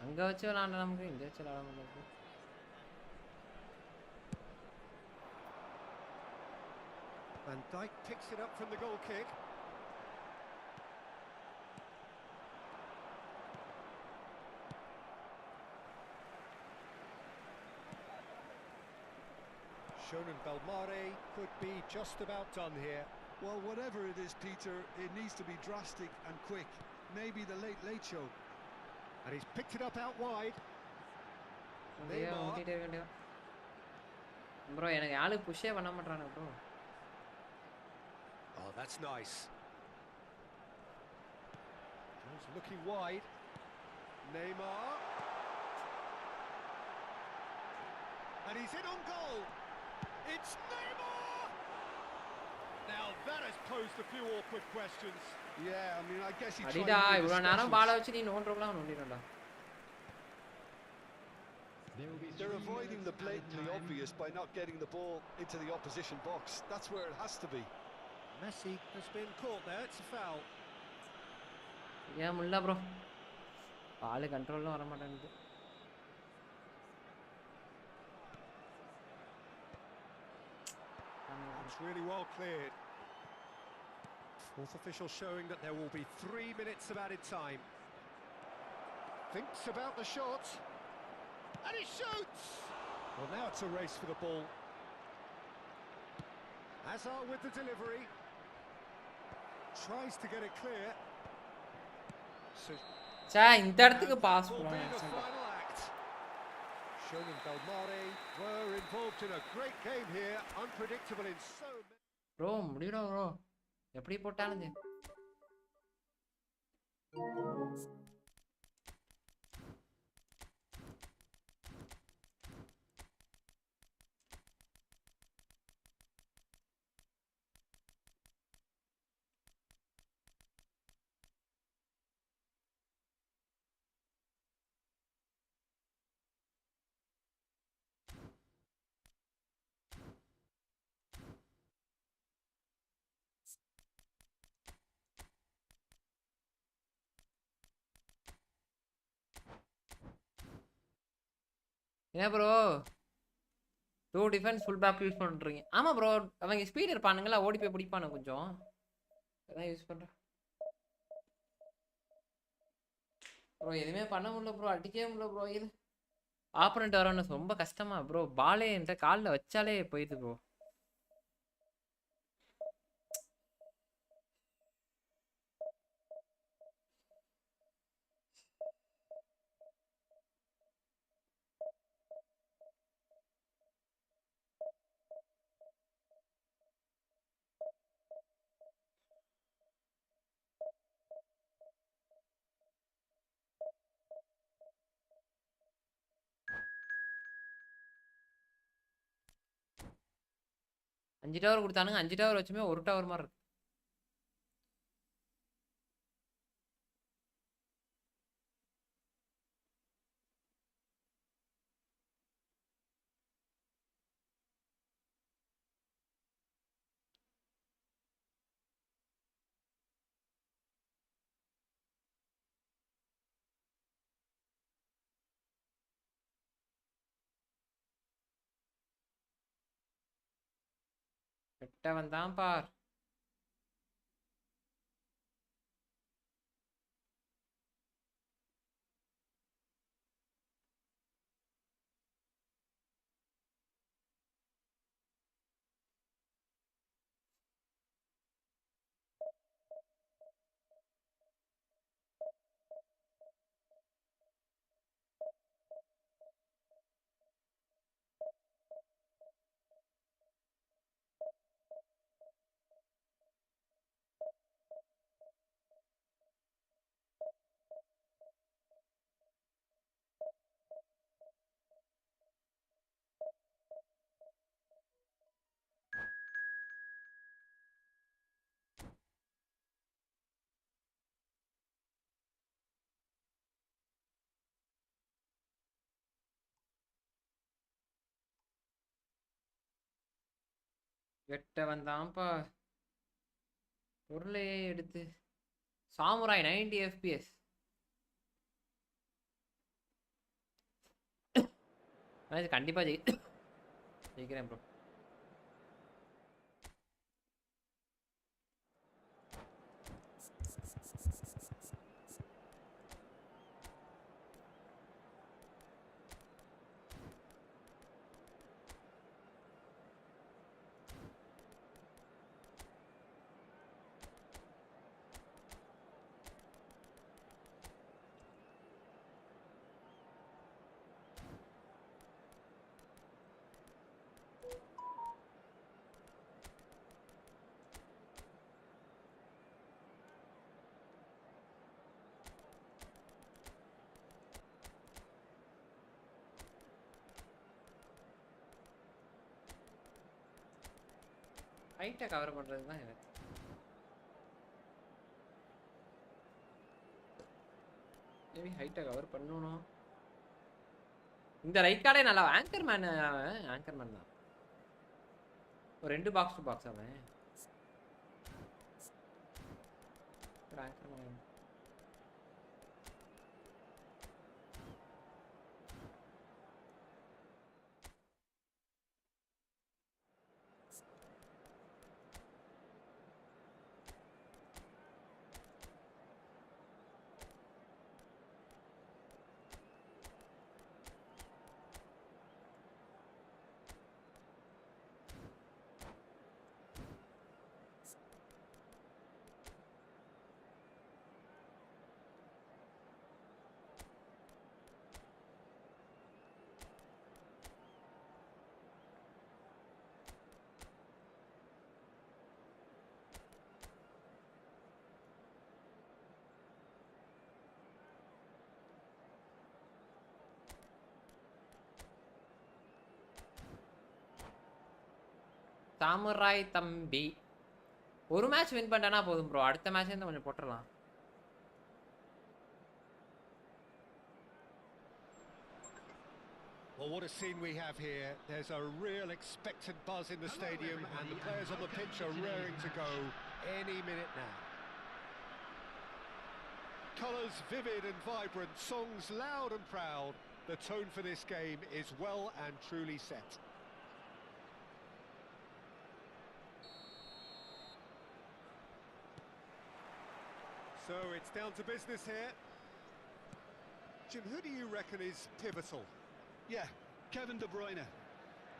அங்க வச்சு விளையாண்ட நமக்கு இங்க வச்சு விளையாட முடியாது Van Dijk picks it up from the goal kick. Shonen Belmare could be just about done here. well, whatever it is, Peter, it needs to be drastic and quick. Maybe the late show. And he's picked it up out wide. ஓட்டிட்டே வேண்டியதா bro எனக்கு ஆளு புஷ்ஷே பண்ண மாட்டறானே bro Oh, that's nice. He's looking wide. Neymar. And he's in on goal. It's Neymar! Now that has posed a few awkward questions. Yeah, I mean, I guess he tried அடிடா to be இவ்வளவு the நேரம் பால specialist. வச்சு நீ நோன்றவலாம் நோண்டிடடா There will be They're 3 avoiding the minutes blatantly added time. obvious by not getting the ball into the opposition box. That's where it has to be. Messi has been caught there. It's a foul. ஏன் முல்ல bro பால் கண்ட்ரோல்ல வர மாட்டேங்குது That's really well cleared. Fourth official showing that there will be 3 minutes of added time. Thinks about the shot. And he shoots! Well, now it's a race for the ball. Hazard with the delivery. Tries to get it clear. So சே இந்த இடத்துக்கு pass will be the பண்ணுவாங்க final act. Shonen Belmare were involved in a great game here. Unpredictable in so many... bro முடிடா bro எப்படி போட்டாலும் ஏன் bro 2 defence full back use பண்ணுறீங்க? ஆமாம் bro, அவங்க ஸ்பீட் இருப்பானுங்களா, ஓடி போய் பிடிப்பானு கொஞ்சம் அதான் யூஸ் பண்ணுறேன் ப்ரோ. எதுவுமே பண்ண முடியல ப்ரோ, அடிக்கவே முடியல ப்ரோ. இது ஆப்பனண்ட் வரணும் ரொம்ப கஷ்டமா ப்ரோ. பாலே என்கிட்ட காலில் வச்சாலே போயிடுது ப்ரோ. அஞ்சு டவர் கொடுத்தானுங்க, 5 டவர் வச்சுமே 1 டவர் மாதிரி இருக்கு. கெட்டவன் தான் பார். கெட்டவன் தான் பார். பொருளையே எடுத்து சாமுராய் 90 FPS. கண்டிப்பா ஜெயிக்கிறேன் ப்ரோ. ஹைட்டை கவர் பண்ணுறது தான் எனக்கு. மேபி ஹைட்டை கவர் பண்ணணும். இந்த ரைட் கார்டே நல்லா. ஆங்கர் மேன் தான். ஒரு 2 பாக்ஸ் டு பாக்ஸ் அவன். ஆங்கர் மேன் சாமுராய் தம்பி ஒரு மேட்ச் வின் பண்ணனா போதும் ப்ரோ. அடுத்த மேட்ச்ல இருந்து கொஞ்சம் போட்டுறலாம். Well, what a scene we have here. There's a real expectant buzz in the stadium, and the players on the pitch are raring to go any minute now. Colours vivid and vibrant, songs loud and proud. The tone for this game is well and truly set. So it's down to business here. Jim, who do you reckon is pivotal? Yeah, Kevin De Bruyne.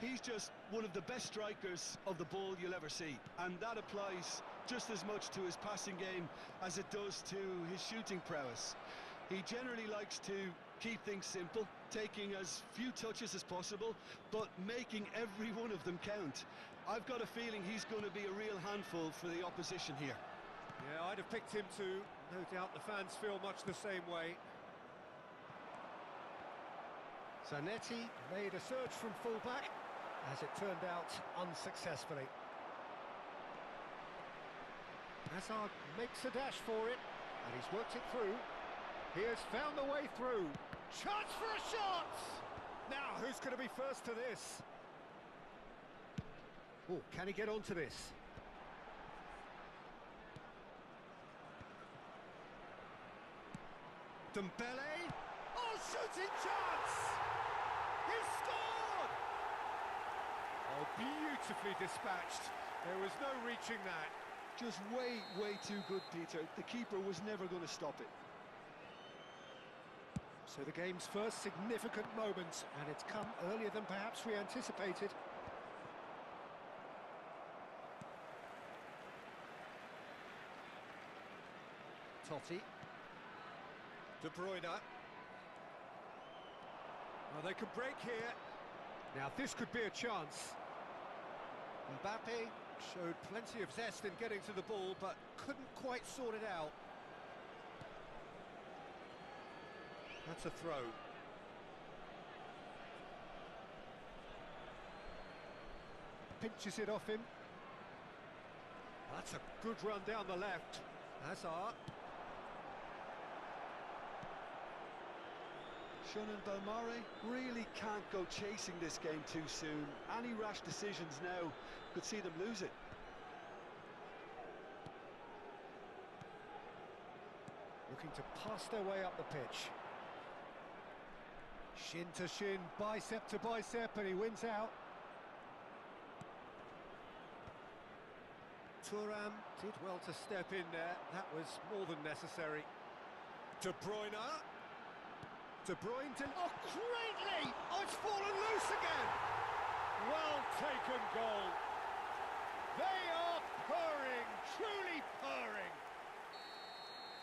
He's just one of the best strikers of the ball you'll ever see, and that applies just as much to his passing game as it does to his shooting prowess. He generally likes to keep things simple, taking as few touches as possible, but making every one of them count. I've got a feeling he's going to be a real handful for the opposition here. Yeah, I'd have picked him too. No doubt the fans feel much the same way. Zanetti made a surge from fullback, as it turned out unsuccessfully. Hazard makes a dash for it, and he's worked it through. He has found the way through. Chance for a shot! Now, who's going to be first to this? Oh, can he get onto this? Dembele! Oh, shooting chance! He scored! Oh, beautifully dispatched. There was no reaching that. Just way too good, Peter. The keeper was never going to stop it. So the game's first significant moment, and it's come earlier than perhaps we anticipated. Totti. De Bruyne. Well, they could break here. Now this could be a chance. Mbappe showed plenty of zest in getting to the ball, but couldn't quite sort it out. That's a throw. Pinches it off him. That's a good run down the left. Hazard. Shun and Belmare really can't go chasing this game too soon. Any rash decisions now could see them lose it. Looking to pass their way up the pitch. Shin to shin, bicep to bicep, and he wins out. Thuram did well to step in there. That was more than necessary. De Bruyne. De Bruyne to... Oh, greatly! Oh, it's fallen loose again! Well taken goal. They are purring, truly purring.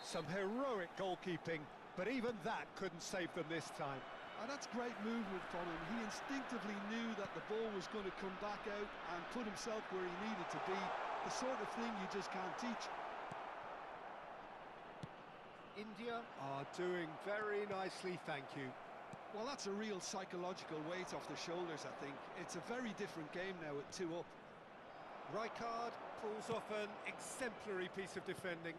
Some heroic goalkeeping, but even that couldn't save them this time. And that's great movement from him. He instinctively knew that the ball was going to come back out and put himself where he needed to be. The sort of thing you just can't teach. India are doing very nicely, thank you. Well, that's a real psychological weight off the shoulders, I think. It's a very different game now at 2 up. Rijkaard pulls off an exemplary piece of defending.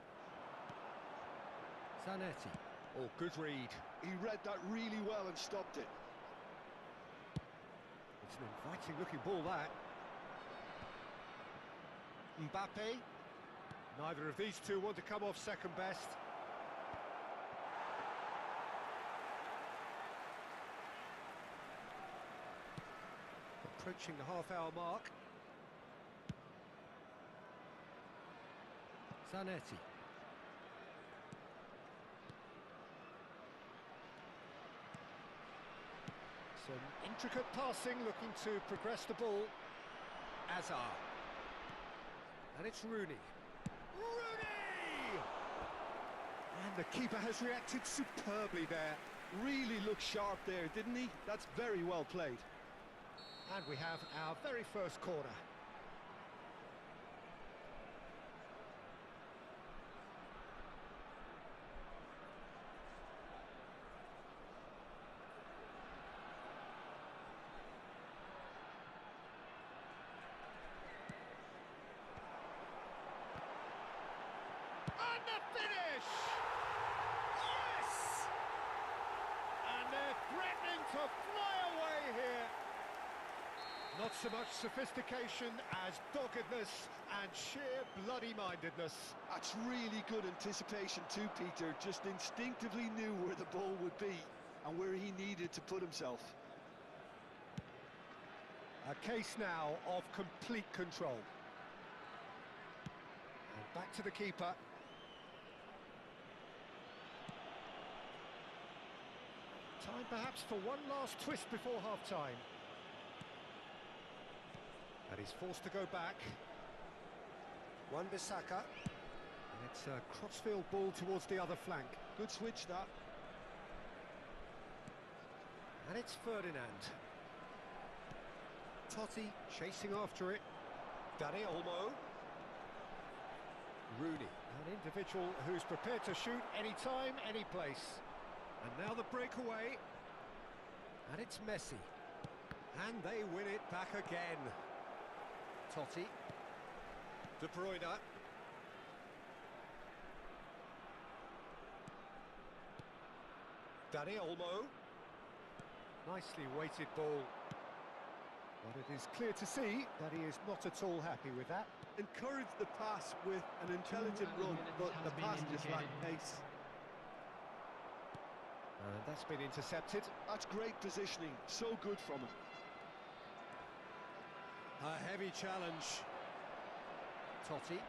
Zanetti. Oh, good read. He read that really well and stopped it. It's an inviting looking ball, that. Mbappe. Neither of these two want to come off second best. Approaching the half-hour mark. Zanetti. Some intricate passing, looking to progress the ball. Hazard. And it's Rooney. Rooney! And the keeper has reacted superbly there. Really looked sharp there, didn't he? That's very well played. And we have our very first corner. And the finish! Yes! And they're threatening to fly away here. Not so much sophistication as doggedness and sheer bloody-mindedness. That's really good anticipation too, Peter. Just instinctively knew where the ball would be. and where he needed to put himself. A case now of complete control. And back to the keeper. Time perhaps for one last twist before half-time. And he's forced to go back. Wan-Bissaka. And it's a crossfield ball towards the other flank. Good switch, that. And it's Ferdinand. Totti chasing after it. Dani Olmo. Rooney, an individual who's prepared to shoot anytime, any place. And now the breakaway. And it's Messi. And they win it back again. Totti. De Bruyne. Dani Olmo. Nicely weighted ball. But it is clear to see that he is not at all happy with that. Encouraged the pass with an intelligent run, but the pass just lacked pace. And that's been intercepted. That's great positioning, so good from him. A heavy challenge. Totti.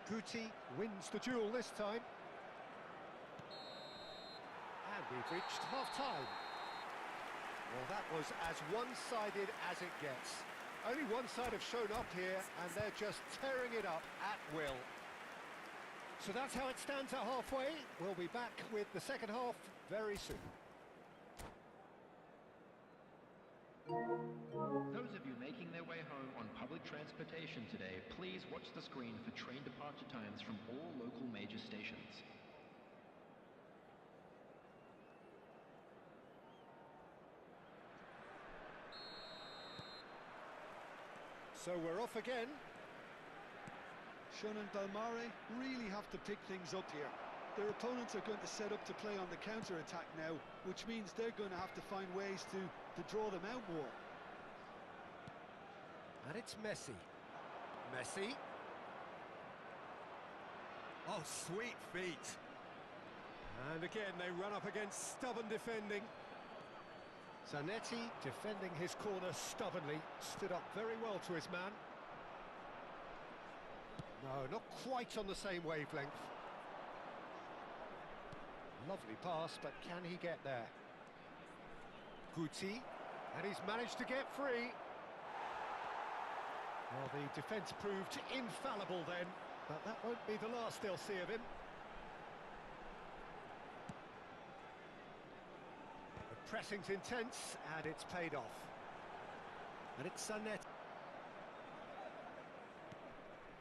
Guti wins the duel this time. And we've reached half-time. Well, that was as one-sided as it gets. Only one side have shown up here, and they're just tearing it up at will. So that's how it stands at halfway. We'll be back with the second half very soon. Those of you making their way home on public transportation today, please watch the screen for train departure times from all local major stations. So we're off again. Shun and Belmare really have to pick things up here. Their opponents are going to set up to play on the counter-attack now, which means they're going to have to find ways to draw them out more. And it's Messi. Messi. Oh, sweet feet. And again, they run up against stubborn defending. Zanetti, defending his corner stubbornly, stood up very well to his man. No, not quite on the same wavelength. Lovely pass, but can he get there? Guti, and he's managed to get free. Well, the defence proved infallible then, but that won't be the last they'll see of him. The pressing's intense, and it's paid off. And it's Zanetti.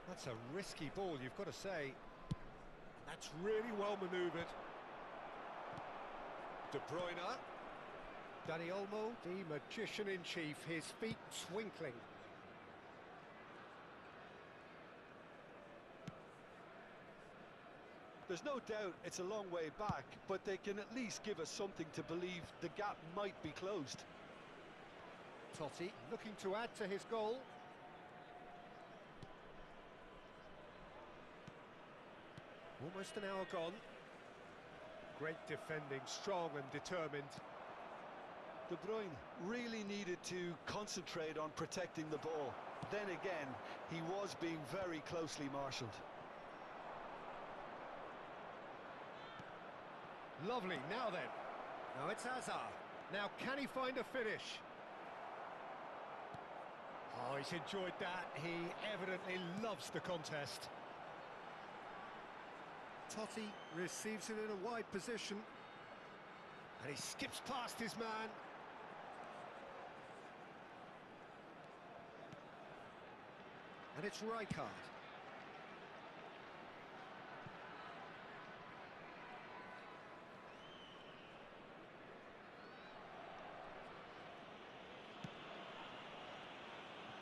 That's a risky ball, you've got to say. That's really well manoeuvred. De Bruyne. Dani Olmo, the magician-in-chief, his feet twinkling. There's no doubt it's a long way back, but they can at least give us something to believe the gap might be closed. Totti looking to add to his goal. Almost an hour gone. Great defending, strong and determined. De Bruyne really needed to concentrate on protecting the ball. Then again, he was being very closely marshalled. Lovely, now then. Now it's Hazard. Now can he find a finish? Oh, he's enjoyed that. He evidently loves the contest. Totti receives it in a wide position. And he skips past his man. And it's Rijkaard.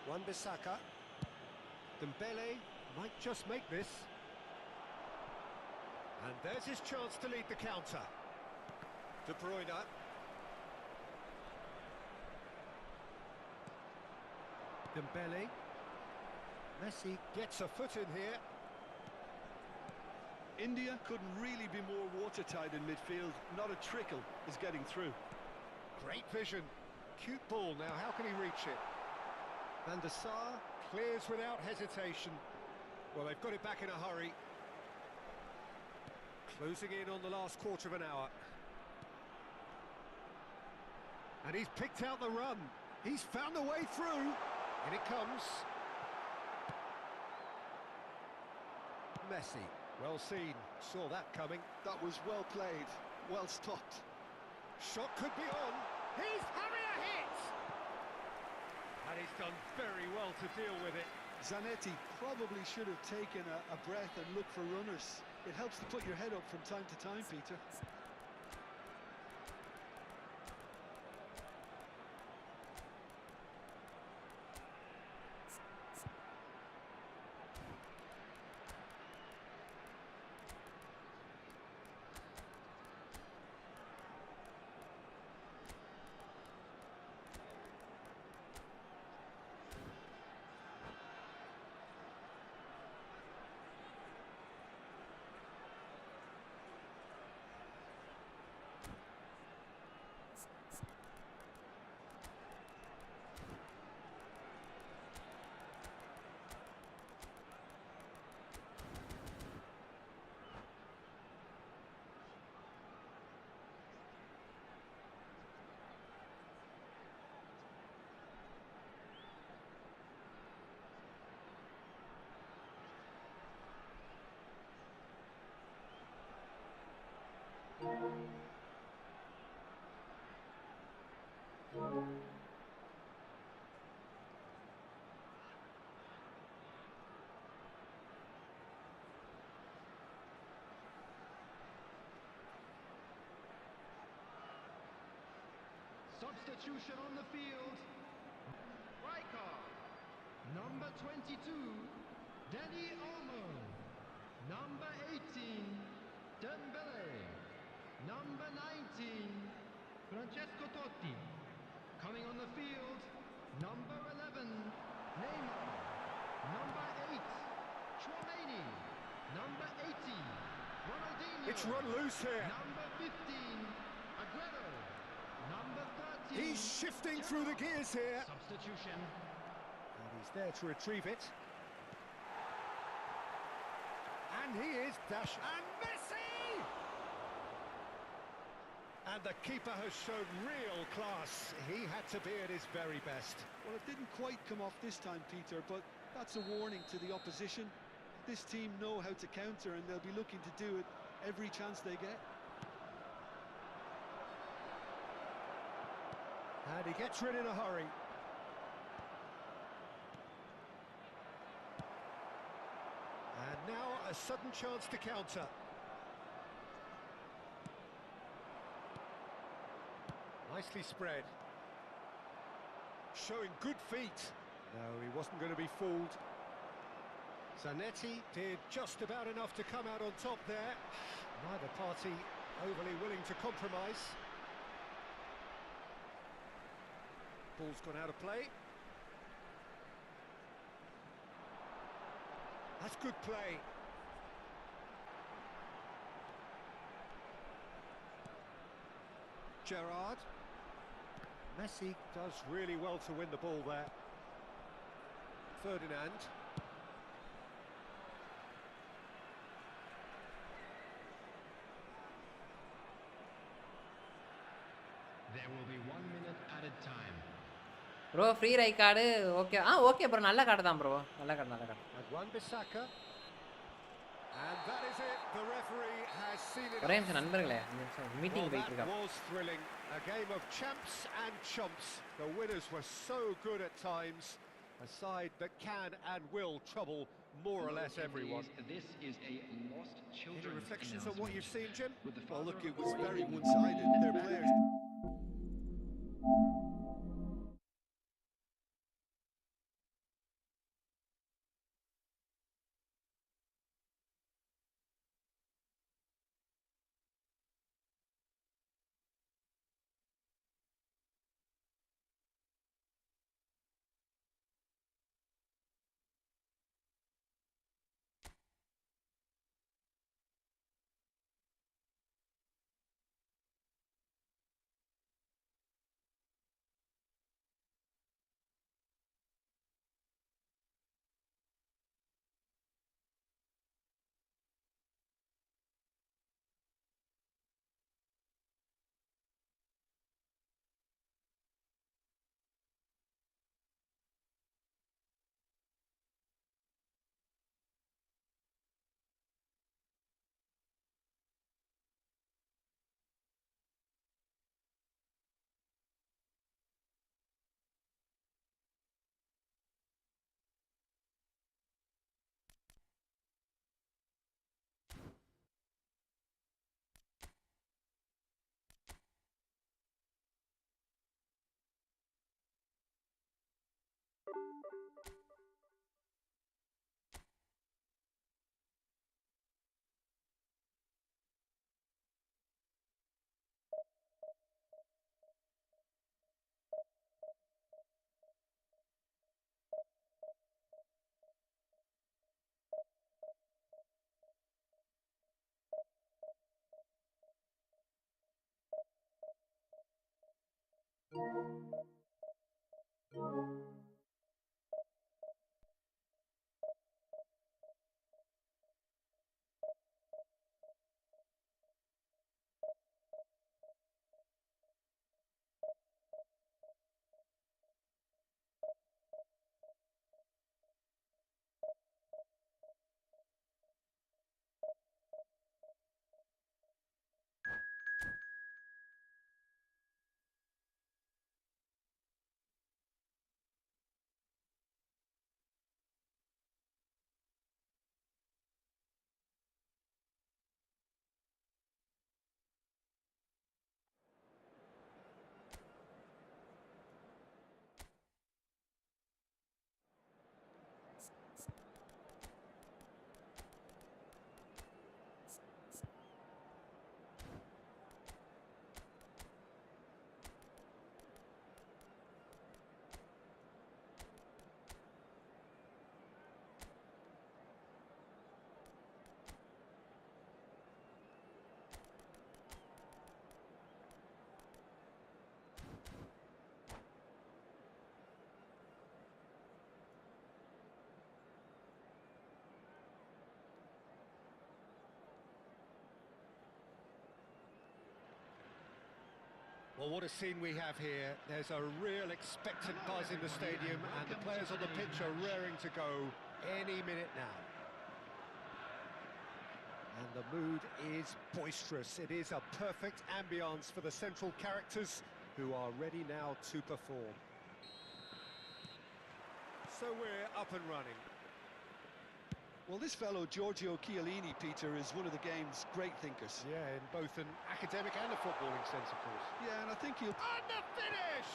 Wan-Bissaka. Dembele might just make this. And there's his chance to lead the counter. De Bruyne. Dembele. Messi gets a foot in here. India couldn't really be more watertight in midfield. Not a trickle is getting through. Great vision. Cute ball now. How can he reach it? Van der Sar clears without hesitation. Well, they've got it back in a hurry. Closing in on the last quarter of an hour. And he's picked out the run. He's found a way through. In it comes. Messi. Well seen. Saw that coming. That was well played, well stopped. Shot could be on. He's having a hit! And he's done very well to deal with it. Zanetti probably should have taken a breath and looked for runners. It helps to put your head up from time to time, Peter. Substitution on the field. Striker. Number 22, Danny Olmo. Number 18, Dembele. Number 19, Francesco Totti. Coming on the field, number 11, Neymar. Number 8, Chouameni. Number 80, Ronaldinho. It's run loose here. Number 15, Aguero. Number 13. He's shifting through the gears here. Substitution. And he's there to retrieve it. And he is dash. And Messi! And the keeper has shown real class. He had to be at his very best. Well, it didn't quite come off this time, Peter, but that's a warning to the opposition. This team know how to counter, and they'll be looking to do it every chance they get. And he gets rid in a hurry. And now a sudden chance to counter. Nicely spread. Showing good feet. No, he wasn't going to be fooled. Zanetti did just about enough to come out on top there. Neither party overly willing to compromise. Ball's gone out of play. That's good play. Gerrard. Messi does really well to win the ball there. Ferdinand. There will be 1 minute added time. Bro free ரை card okay okay bro நல்ல card தான் bro நல்ல card And one Bissaka. And that is it. The referee has seen it. ஒரே நிமிஷம் நண்பர்களே meeting Well, போயிட்டு that இருக்கா was thrilling. A game of champs and chumps. The winners were so good at times. A side that can and will trouble more or less everyone. This is a lost Any children's reflections on what you've seen, Jim? With the Well, look, father it was of very Roy one-sided. Their players Well, what a scene we have here. There's a real expectant buzz in the stadium, and the players on the pitch are raring to go any minute now. And the mood is boisterous. It is a perfect ambience for the central characters, who are ready now to perform. So we're up and running. Well, this fellow, Giorgio Chiellini, Peter, is one of the game's great thinkers. Yeah, in both an academic and a footballing sense, of course. Yeah, and I think he'll... And the finish!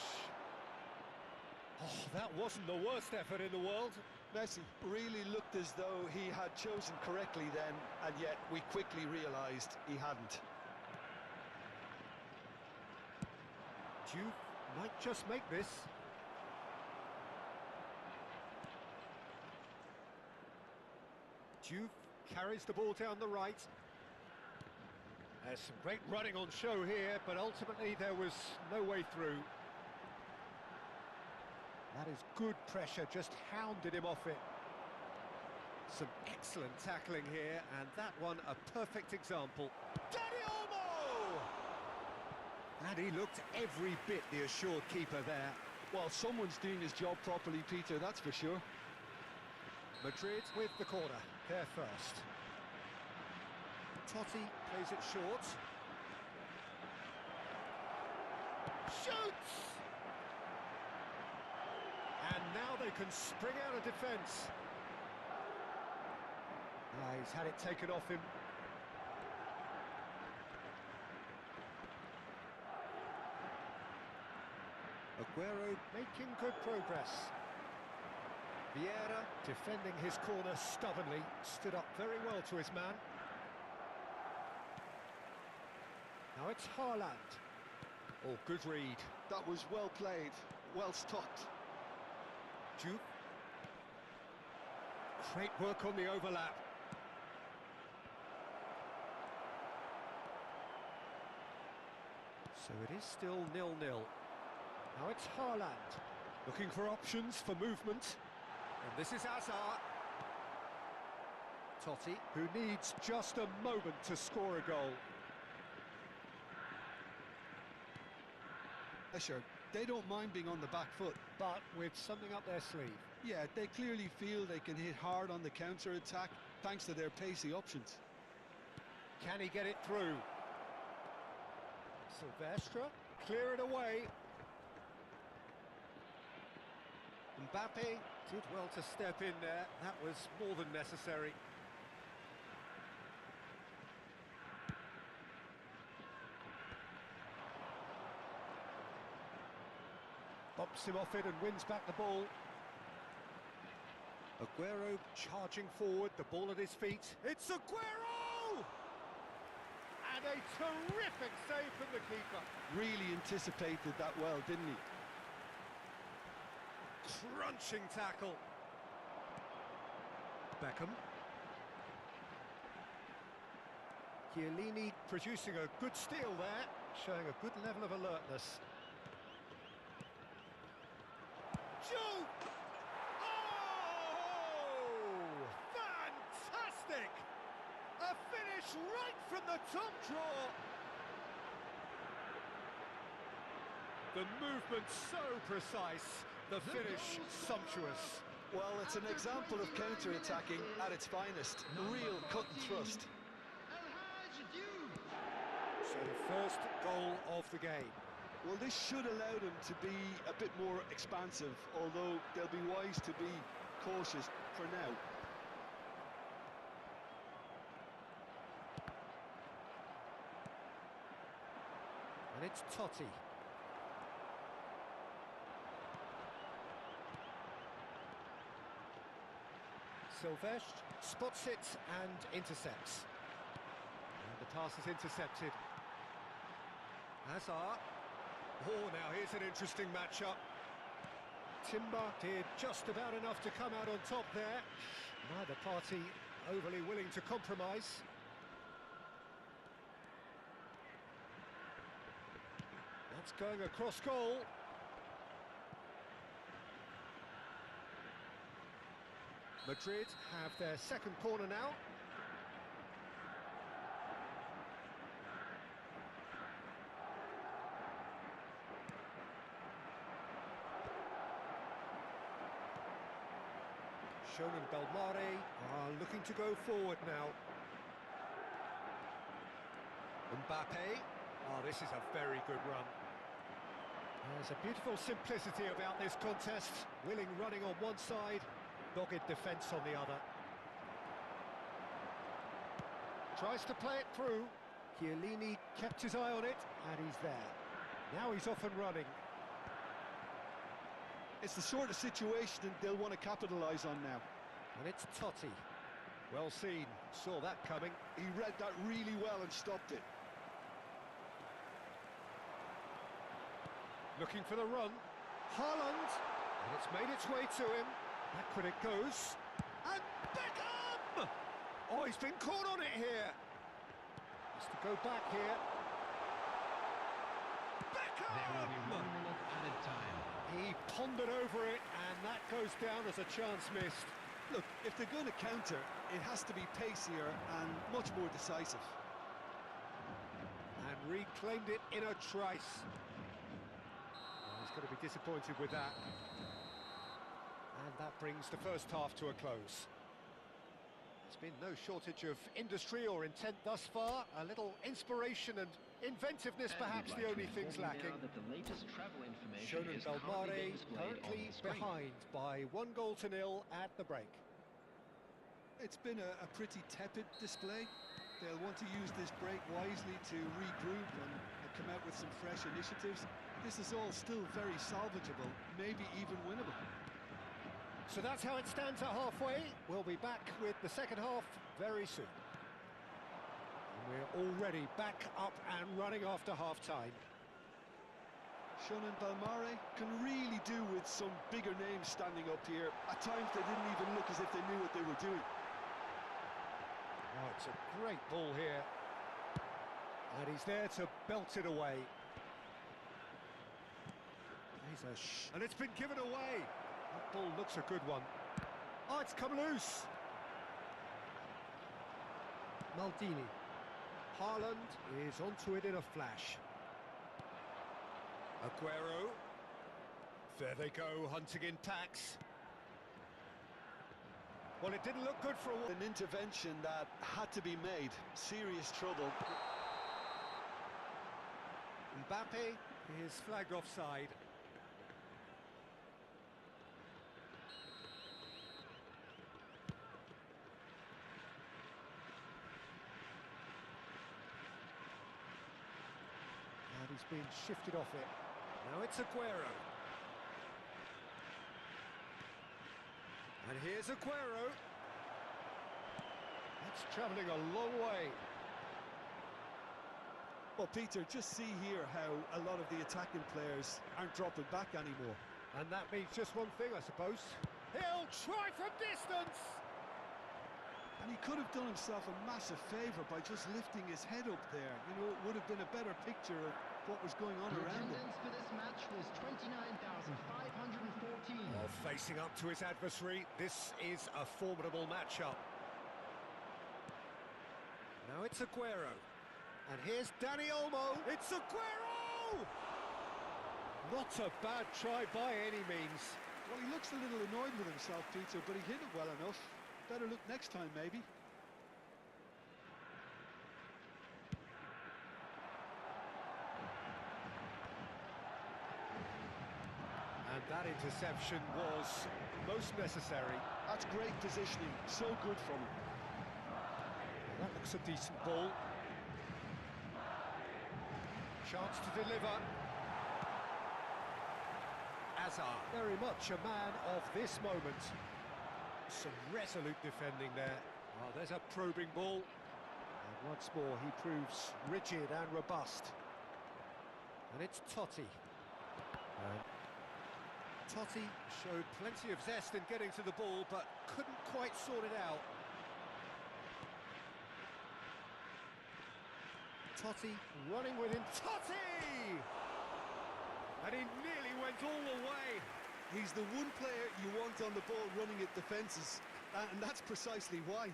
Oh, that wasn't the worst effort in the world. Messi really looked as though he had chosen correctly then, and yet we quickly realised he hadn't. Juve might just make this. Juve carries the ball down the right. There's some great running on show here, but ultimately there was no way through. That is good pressure, just hounded him off it. Some excellent tackling here, and that one a perfect example. Dani Olmo! And he looked every bit the assured keeper there. Well, someone's doing his job properly, Peter, that's for sure. Madrid with the corner, there first. Totti plays it short. Shoots! And now they can spring out of defence. He's had it taken off him. Aguero making good progress. Vieira defending his corner stubbornly, stood up very well to his man. Now it's Haaland. Oh, good read. That was well played, well stopped. Juve. Great work on the overlap. So it is still 0-0. Now it's Haaland, looking for options for movement. And this is Hazard. Totti, who needs just a moment to score a goal. Sure, they don't mind being on the back foot. But with something up their sleeve. Yeah, they clearly feel they can hit hard on the counter-attack thanks to their pacey options. Can he get it through? Silvestre, clear it away. Mbappe did well to step in there. That was more than necessary. Bumps him off it and wins back the ball. Aguero charging forward, the ball at his feet. It's Aguero! And a terrific save from the keeper. Really anticipated that well, didn't he? Crunching tackle. Beckham. Chiellini producing a good steal there, showing a good level of alertness. Shoot! Oh! Fantastic! A finish right from the top draw. The movement so precise, the finish sumptuous. Well, it's an example of counter-attacking at its finest. Real cut and thrust. So the first goal of the game. Well, this should allow them to be a bit more expansive, although they'll be wise to be cautious for now. And it's Totti. Silvestre spots it and intercepts. And the pass is intercepted. Hazard. Oh, now here's an interesting matchup. Timber did just about enough to come out on top there. Neither party overly willing to compromise. That's going across goal. Madrid have their second corner now. Shonen Belmare are looking to go forward now. Mbappe. Oh, this is a very good run. There's a beautiful simplicity about this contest. Willing running on one side, dogged defence on the other. Tries to play it through. Chiellini kept his eye on it, and he's there. Now he's off and running. It's the sort of situation they'll want to capitalise on now. And it's Totti. Well seen, saw that coming. He read that really well and stopped it. Looking for the run. Haaland. And it's made its way to him. Backward it goes. And Beckham! Oh, he's been caught on it here. Has to go back here. There will be Beckham! 1 minute added time. He pondered over it, and that goes down as a chance missed. Look, if they're going to counter, it has to be pacier and much more decisive. And reclaimed it in a trice. He's going to be disappointed with that. And that brings the first half to a close. There's been no shortage of industry or intent thus far. A little inspiration and inventiveness, perhaps the only things lacking. That the latest travel information Shonen is currently being Belmare displayed on currently the screen. behind by 1-0 at the break. It's been a pretty tepid display. They'll want to use this break wisely to regroup and come out with some fresh initiatives. This is all still very salvageable, maybe even winnable. So that's how it stands at halfway. We'll be back with the second half very soon. And we're already back up and running after half-time. Shonen Belmare can really do with some bigger names standing up here. At times they didn't even look as if they knew what they were doing. Oh, it's a great ball here. And he's there to belt it away. And it's been given away. That ball looks a good one. Oh, it's come loose. Maldini. Haaland is onto it in a flash. Aguero. There they go, hunting in packs. Well, it didn't look good for a while. An intervention that had to be made. Serious trouble. Mbappe is flagged offside. And he's been shifted off it. Now it's Aguero. And here's Aguero. That's travelling a long way. Well, Peter, just see here how a lot of the attacking players aren't dropping back anymore. And that means just one thing, I suppose. He'll try from distance! And he could have done himself a massive favour by just lifting his head up there. You know, it would have been a better picture of what was going on The around him. attendance for this match was 29,514. Well, facing up to his adversary, this is a formidable matchup. Now it's Aguero. And here's Dani Olmo. It's Aguero! Not a bad try by any means. Well, he looks a little annoyed with himself, Peter, but he hit it well enough. Better look next time, maybe. And that interception was most necessary. That's great positioning. So good from him. That looks a decent ball. Chance to deliver. Hazard, very much a man of this moment. Some resolute defending there. Oh, there's a probing ball. And once more, he proves rigid and robust. And it's Totti. Totti showed plenty of zest in getting to the ball, but couldn't quite sort it out. Totti running with him. Totti! And he nearly went all the way. He's the one player you want on the ball running at defences, and that's precisely why.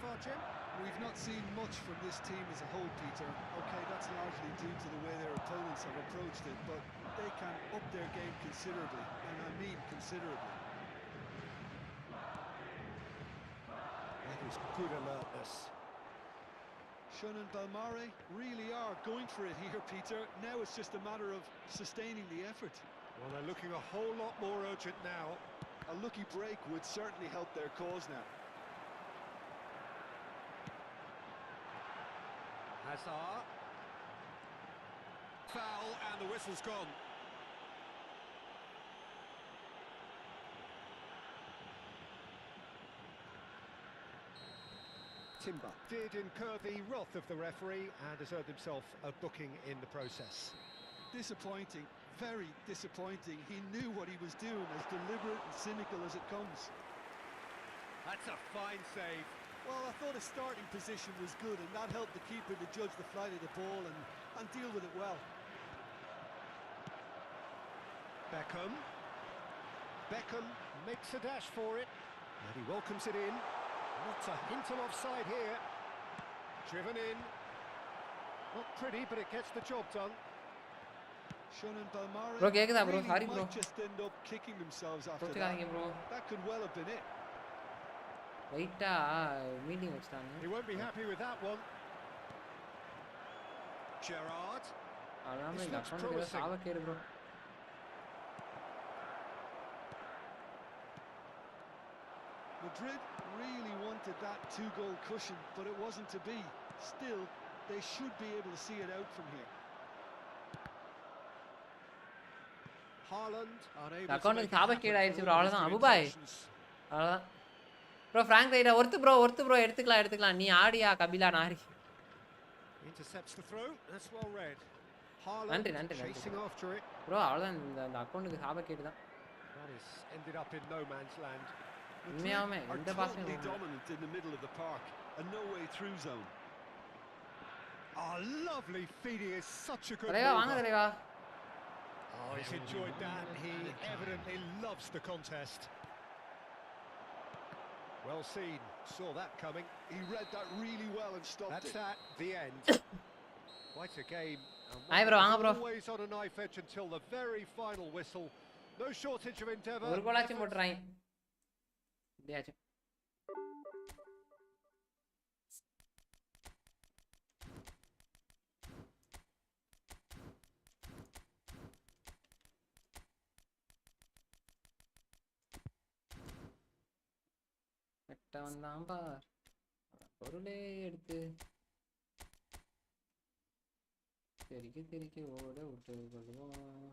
far, Jim? We've not seen much from this team as a whole, Peter. Okay, that's largely due to the way their opponents have approached it, but they can up their game considerably, and I mean considerably. That is good alertness. Shun and Balmare really are going for it here, Peter. Now it's just a matter of sustaining the effort. Well, they're looking a whole lot more urgent now. A lucky break would certainly help their cause now. Hazard. Foul, and the whistle's gone. Timber did incur the wrath of the referee and has earned himself a booking in the process. Disappointing, very disappointing. He knew what he was doing, as deliberate and cynical as it comes. That's a fine save. Well, I thought his starting position was good, and that helped the keeper to judge the flight of the ball and deal with it well. Beckham. Beckham makes a dash for it, and he welcomes it in. Not a hint of offside here. Driven in. Not pretty, but it gets the job done. Shun and Balmare Bro, கேக்குதா bro? really Sorry bro. might just end up kicking themselves after that. கோச்சுக்காதீங்க bro. That could well have been it. ரைட்டா meeting வச்சிட்டாங்க. He won't be happy with that one. Gerrard. அதான் This இந்த looks account promising. சாவக்கேடு bro. Madrid really wanted that two-goal cushion, but it wasn't to be. Still, they should be able to see it out from here. Haaland unable to account make it சாவக்கேடு happen ஆயிடுச்சு for bro. all his அவ்வளவுதான் good அபுபாய். intentions. அவ்வளவுதான். Bro Frank ரைடா ஒருத்து bro எடுத்துக்கலாம். நீ ஆடியா கபிலா நாரி. Intercepts the throw. That's well read. நன்றி Haaland நன்றி நன்றி. chasing after it. Bro அவ்வளவுதான் இந்த அக்கவுண்ட்க்கு சாவக்கேடு தான். That is ended up in no man's land. உண்மையாவே Are எந்த totally பாஸ்மே dominant in the middle of the park, a no-way through zone. Oh, lovely feed. He is such a good தலைவா வாங்க mover. தலைவா. Oh, he's enjoyed that. He evidently loves the contest. Well seen. Saw that coming. He read that really well and stopped That's it. that. The end. Quite a game. And Hi, one bro. that Hi, was bro. always on a knife edge until the very final whistle. No shortage of endeavour. ஒரு கோலாச்சும் போட்டுறாங்க. இப்படியாச்சும். வெட்ட வந்தான் பார். பொருளே எடுத்து தெறிக்க ஓட விட்டு கொள்வோம்.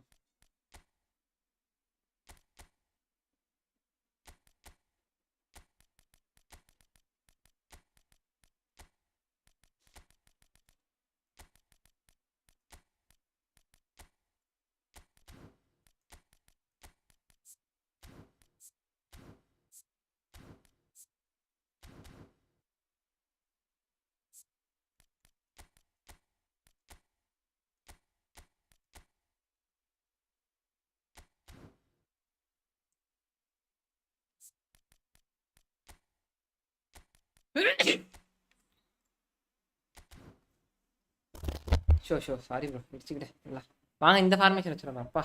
ஷோ சாரி ப்ரோ இடிச்சுக்கிட்டேன் இல்லை வாங்க இந்த ஃபார்மேஷன் வச்சுருங்க அப்பா.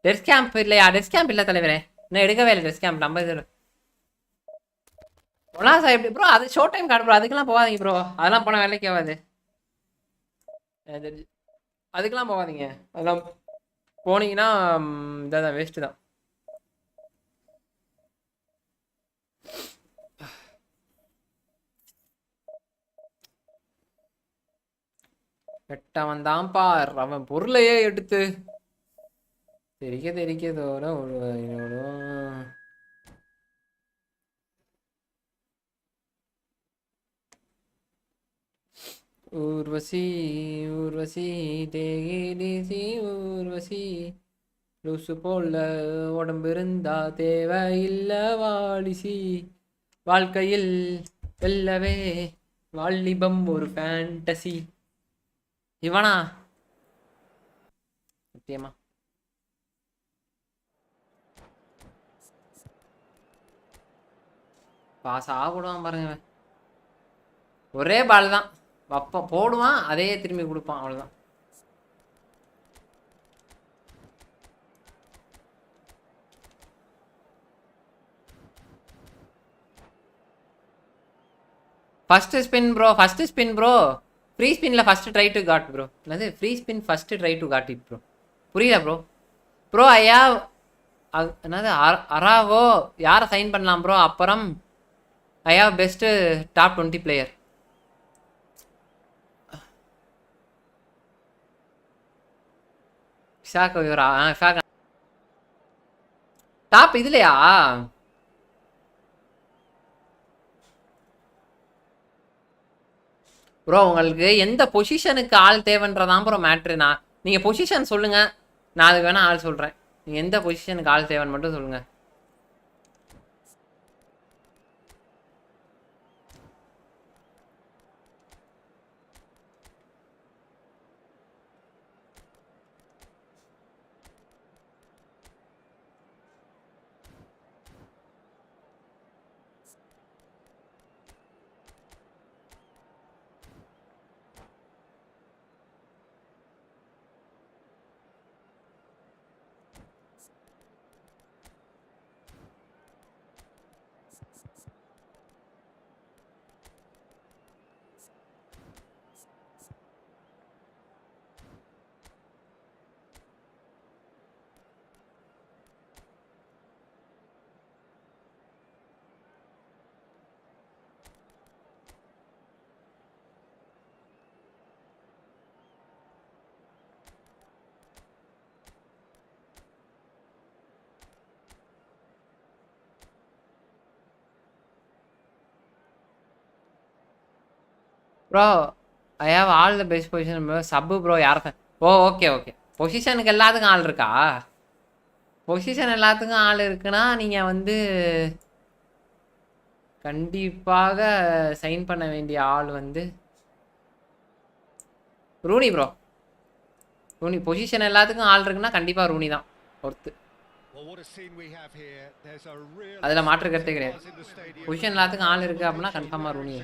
டெஸ்க் கேம்ப் இல்லையா? டெஸ்க் கேம்ப் இல்லை தலைவரே, இன்னும் எடுக்கவே இல்லை டெஸ்க் கேம்ப். 50 ஒன்றா சார் ப்ரோ, அது ஷோ டைம் கார்டு ப்ரோ, அதுக்கெல்லாம் போகாதீங்க ப்ரோ. அதெல்லாம் போனால் வேலைக்கு ஆகாது. அதுக்கெல்லாம் போகாதீங்க. அதெல்லாம் போனீங்கன்னா இதான் வேஸ்ட்டு தான். வெட்ட வந்தான் பார், அவன் பொருளையே எடுத்து தெரிக்க தோறும் ஊர்வசி தேகிடிசி ஊர்வசி லூசு போல உடம்பு இருந்தா தேவையில்லை வாலிசி. வாழ்க்கையில் வெல்லவே வாலிபம் ஒரு ஃபேண்டசி. இவனா சத்தியமா பாஸ் ஆகிடுவான் பாருங்க. ஒரே பால் தான் வைப்பான், போடுவான், அதே திரும்பி கொடுப்பான், அவ்வளோதான். First spin bro. ஃப்ரீ ஸ்பின்ல first try to got bro. என்னது free spin first try to got it bro? புரியல ப்ரோ ஐயா. என்னது அராகோ யாரை சைன் பண்ணலாம் ப்ரோ? அப்புறம் I have best top 20 player. Top இதுலையா? ப்ரோ உங்களுக்கு எந்த பொசிஷனுக்கு ஆள் தேவைன்றதான் ப்ரோ மேட்ரு. நீங்கள் பொசிஷன் சொல்லுங்கள், நான் அதுக்கு வேணால் ஆள் சொல்கிறேன். நீங்கள் எந்த பொசிஷனுக்கு ஆள் தேவைன்னு மட்டும் சொல்லுங்கள். Bro I have all the best position bro. சப்பு ப்ரோ யார்? ஓகே பொசிஷனுக்கு எல்லாத்துக்கும் ஆள் இருக்கா? பொசிஷன் எல்லாத்துக்கும் ஆள் இருக்குன்னா நீங்கள் வந்து கண்டிப்பாக சைன் பண்ண வேண்டிய ஆள் வந்து ரூனி ப்ரோ. ரூனி பொசிஷன் எல்லாத்துக்கும் ஆள் இருக்குன்னா கண்டிப்பாக ரூனி தான் ஒருத்து. அதில் மாற்று கருத்தே கிடையாது. பொசிஷன் எல்லாத்துக்கும் ஆள் இருக்குது அப்படின்னா கன்ஃபார்மாக ரூனி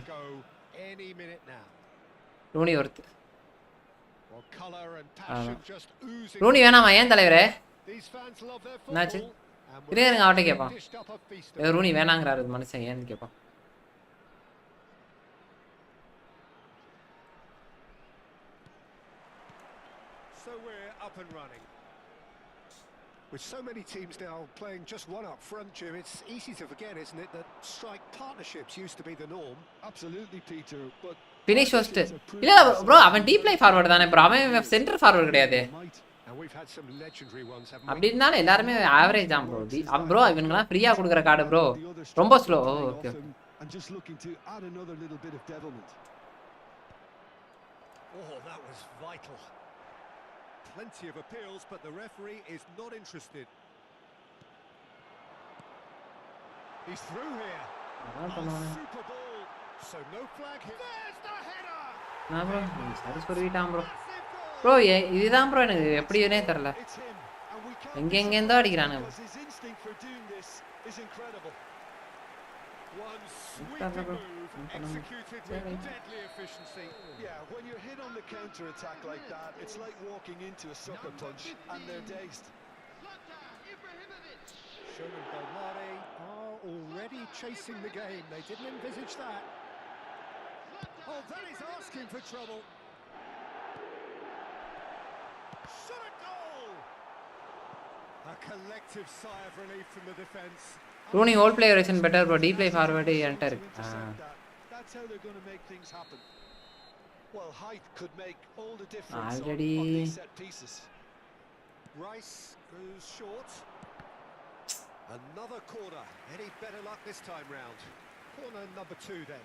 ஒருத்து. ரூனி வேணாமா? ஏன் தலைவரே என்னாச்சு? இருங்க அவட்ட கேட்பான். ஏதோ ரூனி வேணாங்கிறாரு மனுஷன், ஏன்னு கேட்பான். With so many teams now playing just one up front, Jim, it's easy to forget, isn't it, that strike partnerships used to be the norm. Absolutely, Peter, but finish first. இல்ல bro, அவன் deep லை forward தானே bro, அவன் centre forward கிடையாது. அப்படி இருந்தாலும் எல்லாரும் average தான் bro. bro இவனுங்கலாம் ஃப்ரீயா கொடுக்குற கார்டு bro ரொம்ப slow. Okay and just looking to add another little bit of devilment. Oh, that was vital. Plenty of appeals, but the referee is not interested. He's through here. Super ball. So no flag here. There's the header. நான் bro சரி சொல்லிட்டான் bro. bro இதுதான் bro எனக்கு எப்படினே தெரியல. எங்க இருந்தோ அடிக்குறானே. His instinct for doing this is incredible. One sweeping move executed with deadly efficiency. Yeah, when you're hit on the counter attack like that, it's like walking into a sucker punch and they're dazed. Shonan Belmari are already chasing the game. They didn't envisage that. Oh, that is asking for trouble. Shot a goal! A collective sigh of relief from the defence. Rooney whole player is better bro. Deep play forward enter. That's how they're going to make things happen. Well, height could make all the difference already on these set pieces. Rice goes short. Another corner. Any better luck this time round? Corner number 2 then.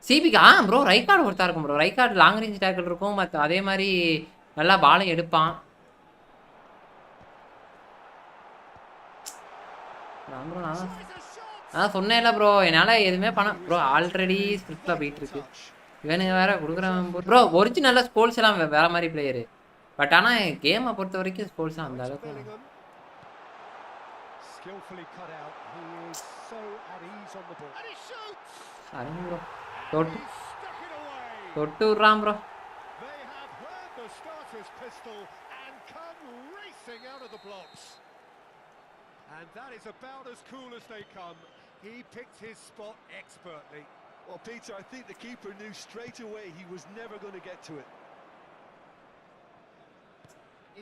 சிபிக்கு bro right card ஒருத்தா இருக்கும் bro. Right card long range tackle இருக்கும், மற்ற அதே மாதிரி நல்லா பாலும் எடுப்பான். நான் சொன்னேன்ல ப்ரோ என்னால் எதுவுமே பண்ண ப்ரோ. ஆல்ரெடி ஸ்கிரிப்டில் போயிட்டு இருக்கு, இவனுங்க வேற கொடுக்குறவன் ப்ரோ. ஒரிஜினலாக ஸ்கோல்ஸ் எல்லாம் வேற மாதிரி பிளேயரு, பட் ஆனால் கேமை பொறுத்த வரைக்கும் ஸ்கோல்ஸ் அந்த அளவுக்கு. Skillfully cut out. He is so at ease on the ball. And he shoots! சரிங்க bro And he's stuck it away. தொட்டு விட்றான் bro. They have heard the starter's pistol and come racing out of the blocks. And that is about as cool as they come. He picked his spot expertly. Well, Peter, I think the keeper knew straight away he was never going to get to it.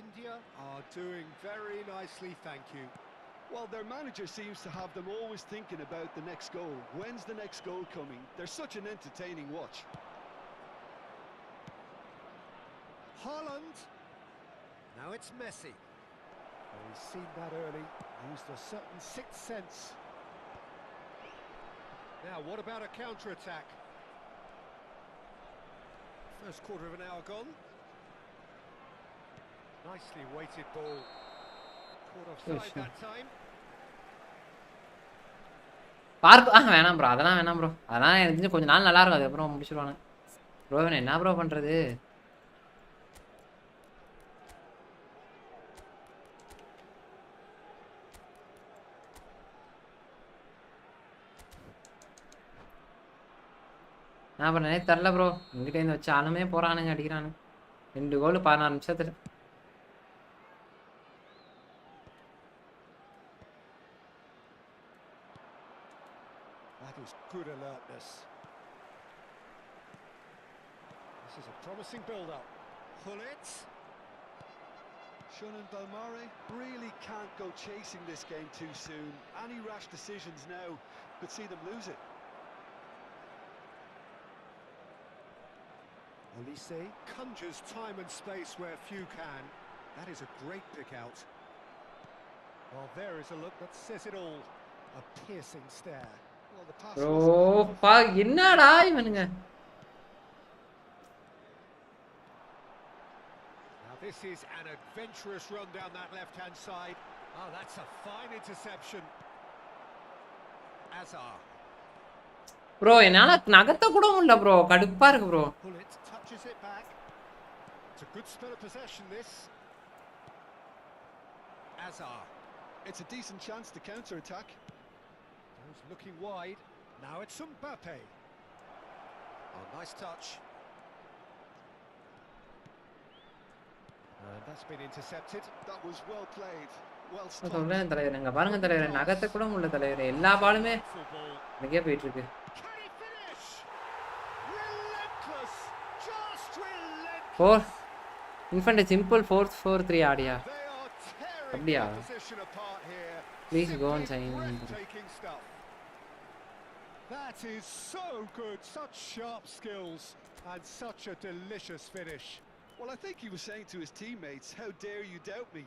India are doing very nicely, thank you. Well, their manager seems to have them always thinking about the next goal. When's the next goal coming? They're such an entertaining watch. Haaland. Now it's Messi. Well, he's seen that early. Used a certain sixth sense. Now, what about a counter-attack? First quarter of an hour gone. Nicely weighted ball. Caught offside that time. Park வேணாம் bro, அதெல்லாம் வேணாம் bro. அதெல்லாம் எனக்கு தெரிஞ்சு கொஞ்ச நாள் நல்லா இருக்கும், அதுக்கப்புறம் முடிச்சிருவானு. ப்ரோ இவன் என்ன ப்ரோ பண்றது? நான் பண்ணனே தெரில ப்ரோ. எங்கிட்ட இருந்து வச்சு ஆளுமே போறானுங்க, அடிக்கிறானுங்க. 2 கோல் 16 நிமிஷத்துல. That is good alertness. This is a promising build-up. Hullet. Shun and Belmare really can't go chasing this game too soon. Any rash decisions now could see them lose it. Olise conjures time and space where few can. That is a great pick out. Well, there is a look that says it all. A piercing stare. Well, the pass bro என்னடா இவனுங்க? Now this is an adventurous run down that left-hand side. Oh, that's a fine interception. Azar. Bro என்னால நகர்த்த கூட முடியல bro, கடுப்பா இருக்கு bro. Hullet touches it back. It's a good spell of possession, this. Azar. It's a decent chance to counter-attack. He's looking wide. Now it's Mbappe. Oh, nice touch. And that's been intercepted. That was well played. Well நான் stopped. சொல்றேன் தலைவர், இங்க பாருங்க தலைவர், நகர்த்த கூட முடியல தலைவர். எல்லா பாலுமே Football. எனக்கே போயிட்டு இருக்கு. Can he finish? Relentless. Just 4 relentless. Infant simple 4-4-3 ஆடியா? They are tearing அப்படியா? the opposition apart here. Please go and Simply sign. breathtaking stuff. That is so good. Such sharp skills and such a delicious finish. Well, I think he was saying to his teammates, how dare you doubt me?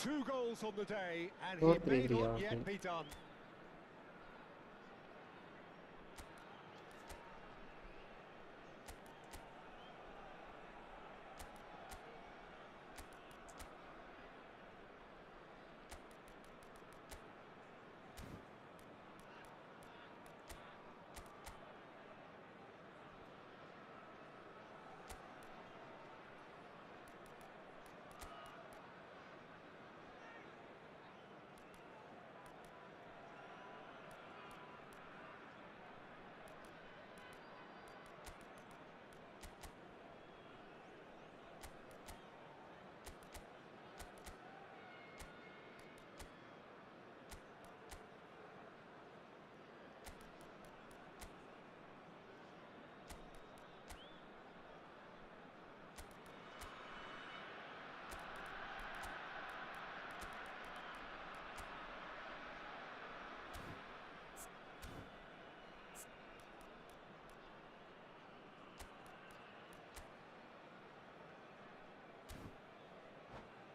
2 goals on the day, and he 4-3-3, may not okay. yet be done.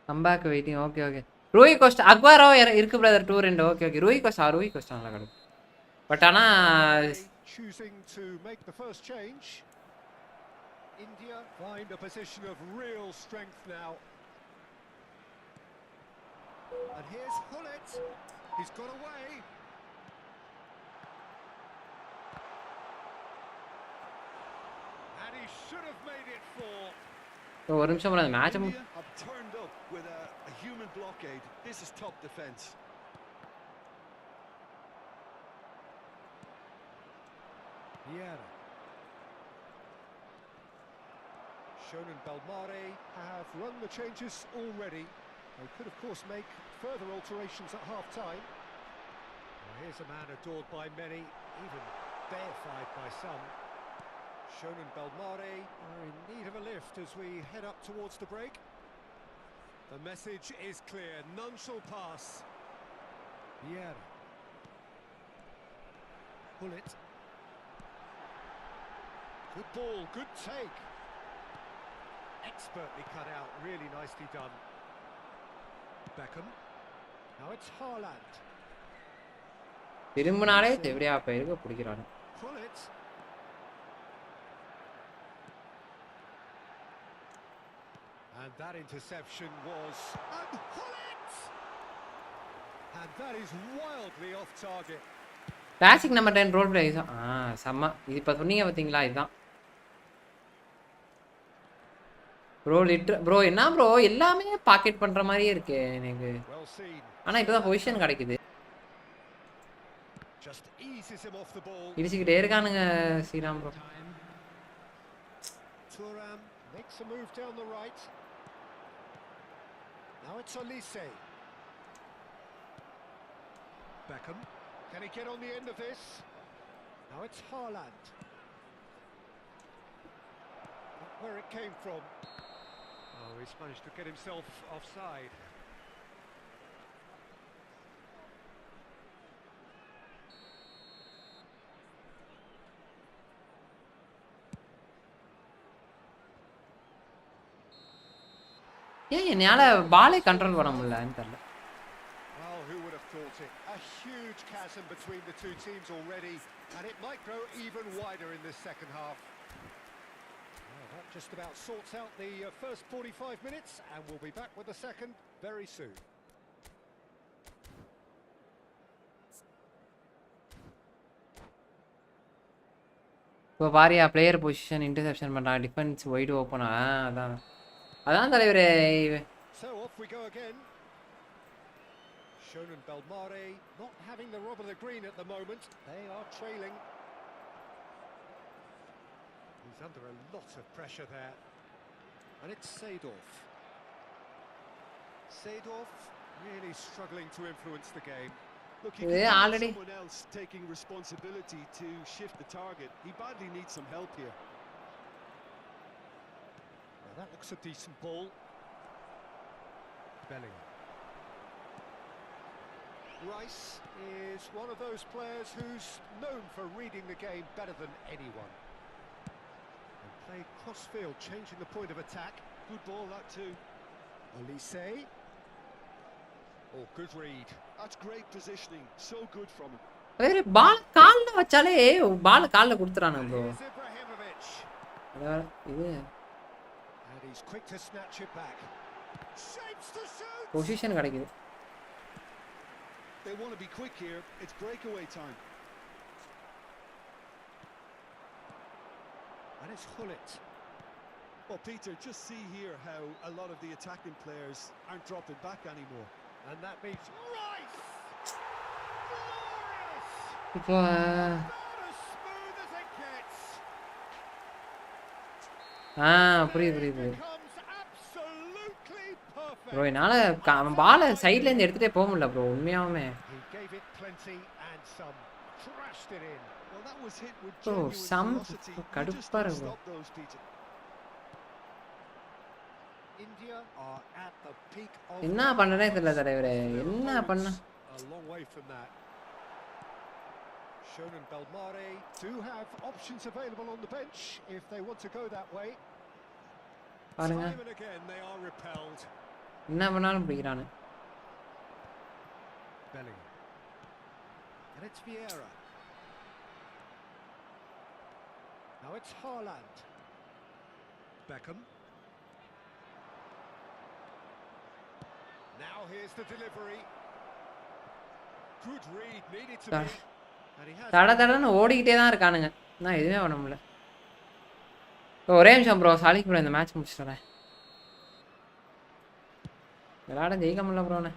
Comeback waiting. Okay okay. Rui Costa Aguero இருக்கு brother 2-2. Okay okay. Rui Costa நல்லா கடும். But ஆனா Choosing to make the first change. India find a position of real strength now. And here's Hullet. He's got away. And he should have made it 4. ஒரு நிமிஷம் bro அந்த match India have turned up with a human blockade. This is top defence. Yeah. Shonen and Belmare have run the changes already. They could, of course, make further alterations at half-time. Well, here's a man adored by many, even deified by some. Shonen and Belmare are in need of a lift as we head up towards the break. The message is clear, none shall pass. Yeah. Pull it. Good ball, good take. Expertly cut out, really nicely done. Beckham. Now it's Haaland. திரும்பினாலே எப்படியா பேருக்கு பிடிக்கிறானு. Pull it. And that interception was... And pull it! And that is wildly off target. Classic number 10 role play செம்ம. இது இப்போ சொன்னீங்க பார்த்தீங்களா இதுதான் bro bro என்ன bro எல்லாமே பாக்கெட் பண்ற மாதிரியே இருக்கு எனக்கு. ஆனா இப்பதான் பொசிஷன் கிடைக்குது. இடிச்சிக்கிட்டே இருக்கானுங்க Sriram bro. Thuram makes a move down the right. Now it's Olise. Beckham. Can he get on the end of this? Now it's Haaland. Where it came from. Oh, he's managed to get himself offside. ஏன் என்னால பாலை control பண்ண முடியலன்னு தெரியல. Well, who would have thought it? A huge chasm between the two teams already, and it might grow even wider in this second half. Well, that just about sorts out the first 45 minutes, and we'll be back with the second very soon. இப்போ பாரியா player position interception பண்றான், defence wide ஓப்பனா. அதான் தலைவரே. So off we go again. Shonen Belmare not having the rub of the green at the moment. They are trailing. He's under a lot of pressure there. And it's Seedorf. Seedorf really struggling to influence the game. Look, he could already someone else taking responsibility to shift the target. He badly needs some help here. Now that looks a decent ball. Bellingham. Rice is one of those players who's known for reading the game better than anyone. And played cross-field, changing the point of attack. Good ball, that too. Olise. Oh, good read. That's great positioning. So good from him. வேற பால் கால்ல வச்சாலே பால் கால்ல குடுத்துறானே bro. இது And he's quick to snatch it back. Shapes to shoot. Position கிடைக்குது. They want to be quick here. It's breakaway time. And it's Hullet. Well, Peter, just see here how a lot of the attacking players aren't dropping back anymore. And that means Rice! Glorious! இப்போ Not as smooth as it gets. புரியுது. Becomes absolutely perfect. Bro என்னால பாலை சைடுல இருந்து எடுத்துட்டே போக முடியல bro உண்மையாவே. He gave it plenty and some. Crashed it in. Well, that was hit with bro genuine some velocity. You கடுப்பா just don't இருக்கு. stop those, Peter. India are at the peak of என்ன பண்ணனே தெரியல தலைவரே. என்ன பண்ண? A long way from that. Shonen Belmare do have options available on the bench if they want to go that way. பாருங்க. Time and again they are repelled. என்ன பண்ணாலும் பிடிக்கிறானே. Bellingham. And it's Vieira. Now it's Haaland. Beckham. Now here's the delivery. Good read, needed to be. And he has தடன்னு ஓடிக்கிட்டே தான் இருக்கானுங்க. நான் எதுவுமே பண்ண முடியல. ஒரே நிமிஷம் ப்ரோ சாலிக் ப்ரோ இந்த மேட்ச் முடிச்சிட்டேன். விளையாட ஜெயிக்க முடியல ப்ரோண்ணே.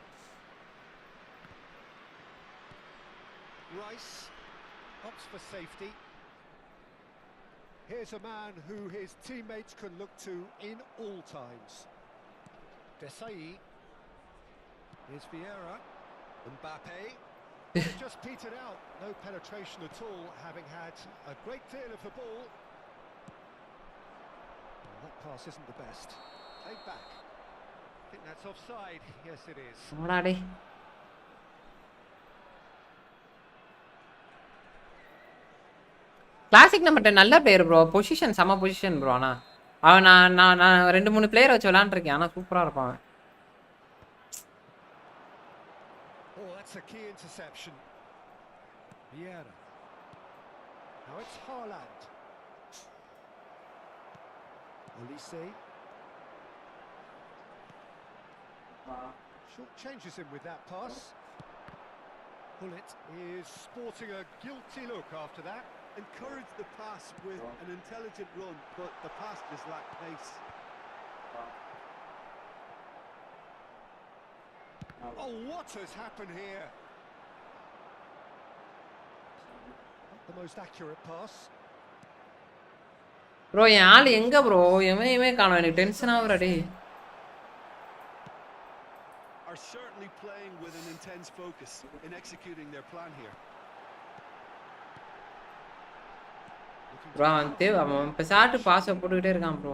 Rice opts for safety. Here's a man who his teammates can look to in all times. Desai. Here's Vieira. Mbappe. It just petered out. No penetration at all, having had a great deal of the ball. Well, that pass isn't the best. Played back. I think that's offside. Yes, it is. ஓடா டேய். Classic number 10 நல்ல player bro. Position செம position bro. ஆனால் அவன் நான் 2-3 player வச்சு விளாண்டுருக்கேன். ஆனால் சூப்பராக இருப்பான். Oh, that's a key interception. Vieira. Now it's Haaland. Olise. Short changes him with that pass. Bullet is sporting a guilty look after that. Encouraged the pass with an intelligent run, but the pass just lacked pace. Oh, what has happened here? Not the most accurate pass. Bro என் ஆள் எங்க bro? எவன் காணோம். எனக்கு tension ஆகுறா டேய். Are certainly playing with an intense focus in executing their plan here. Bro அவன் பெசாட்டு பாஸை போட்டுக்கிட்டே இருக்கான் bro.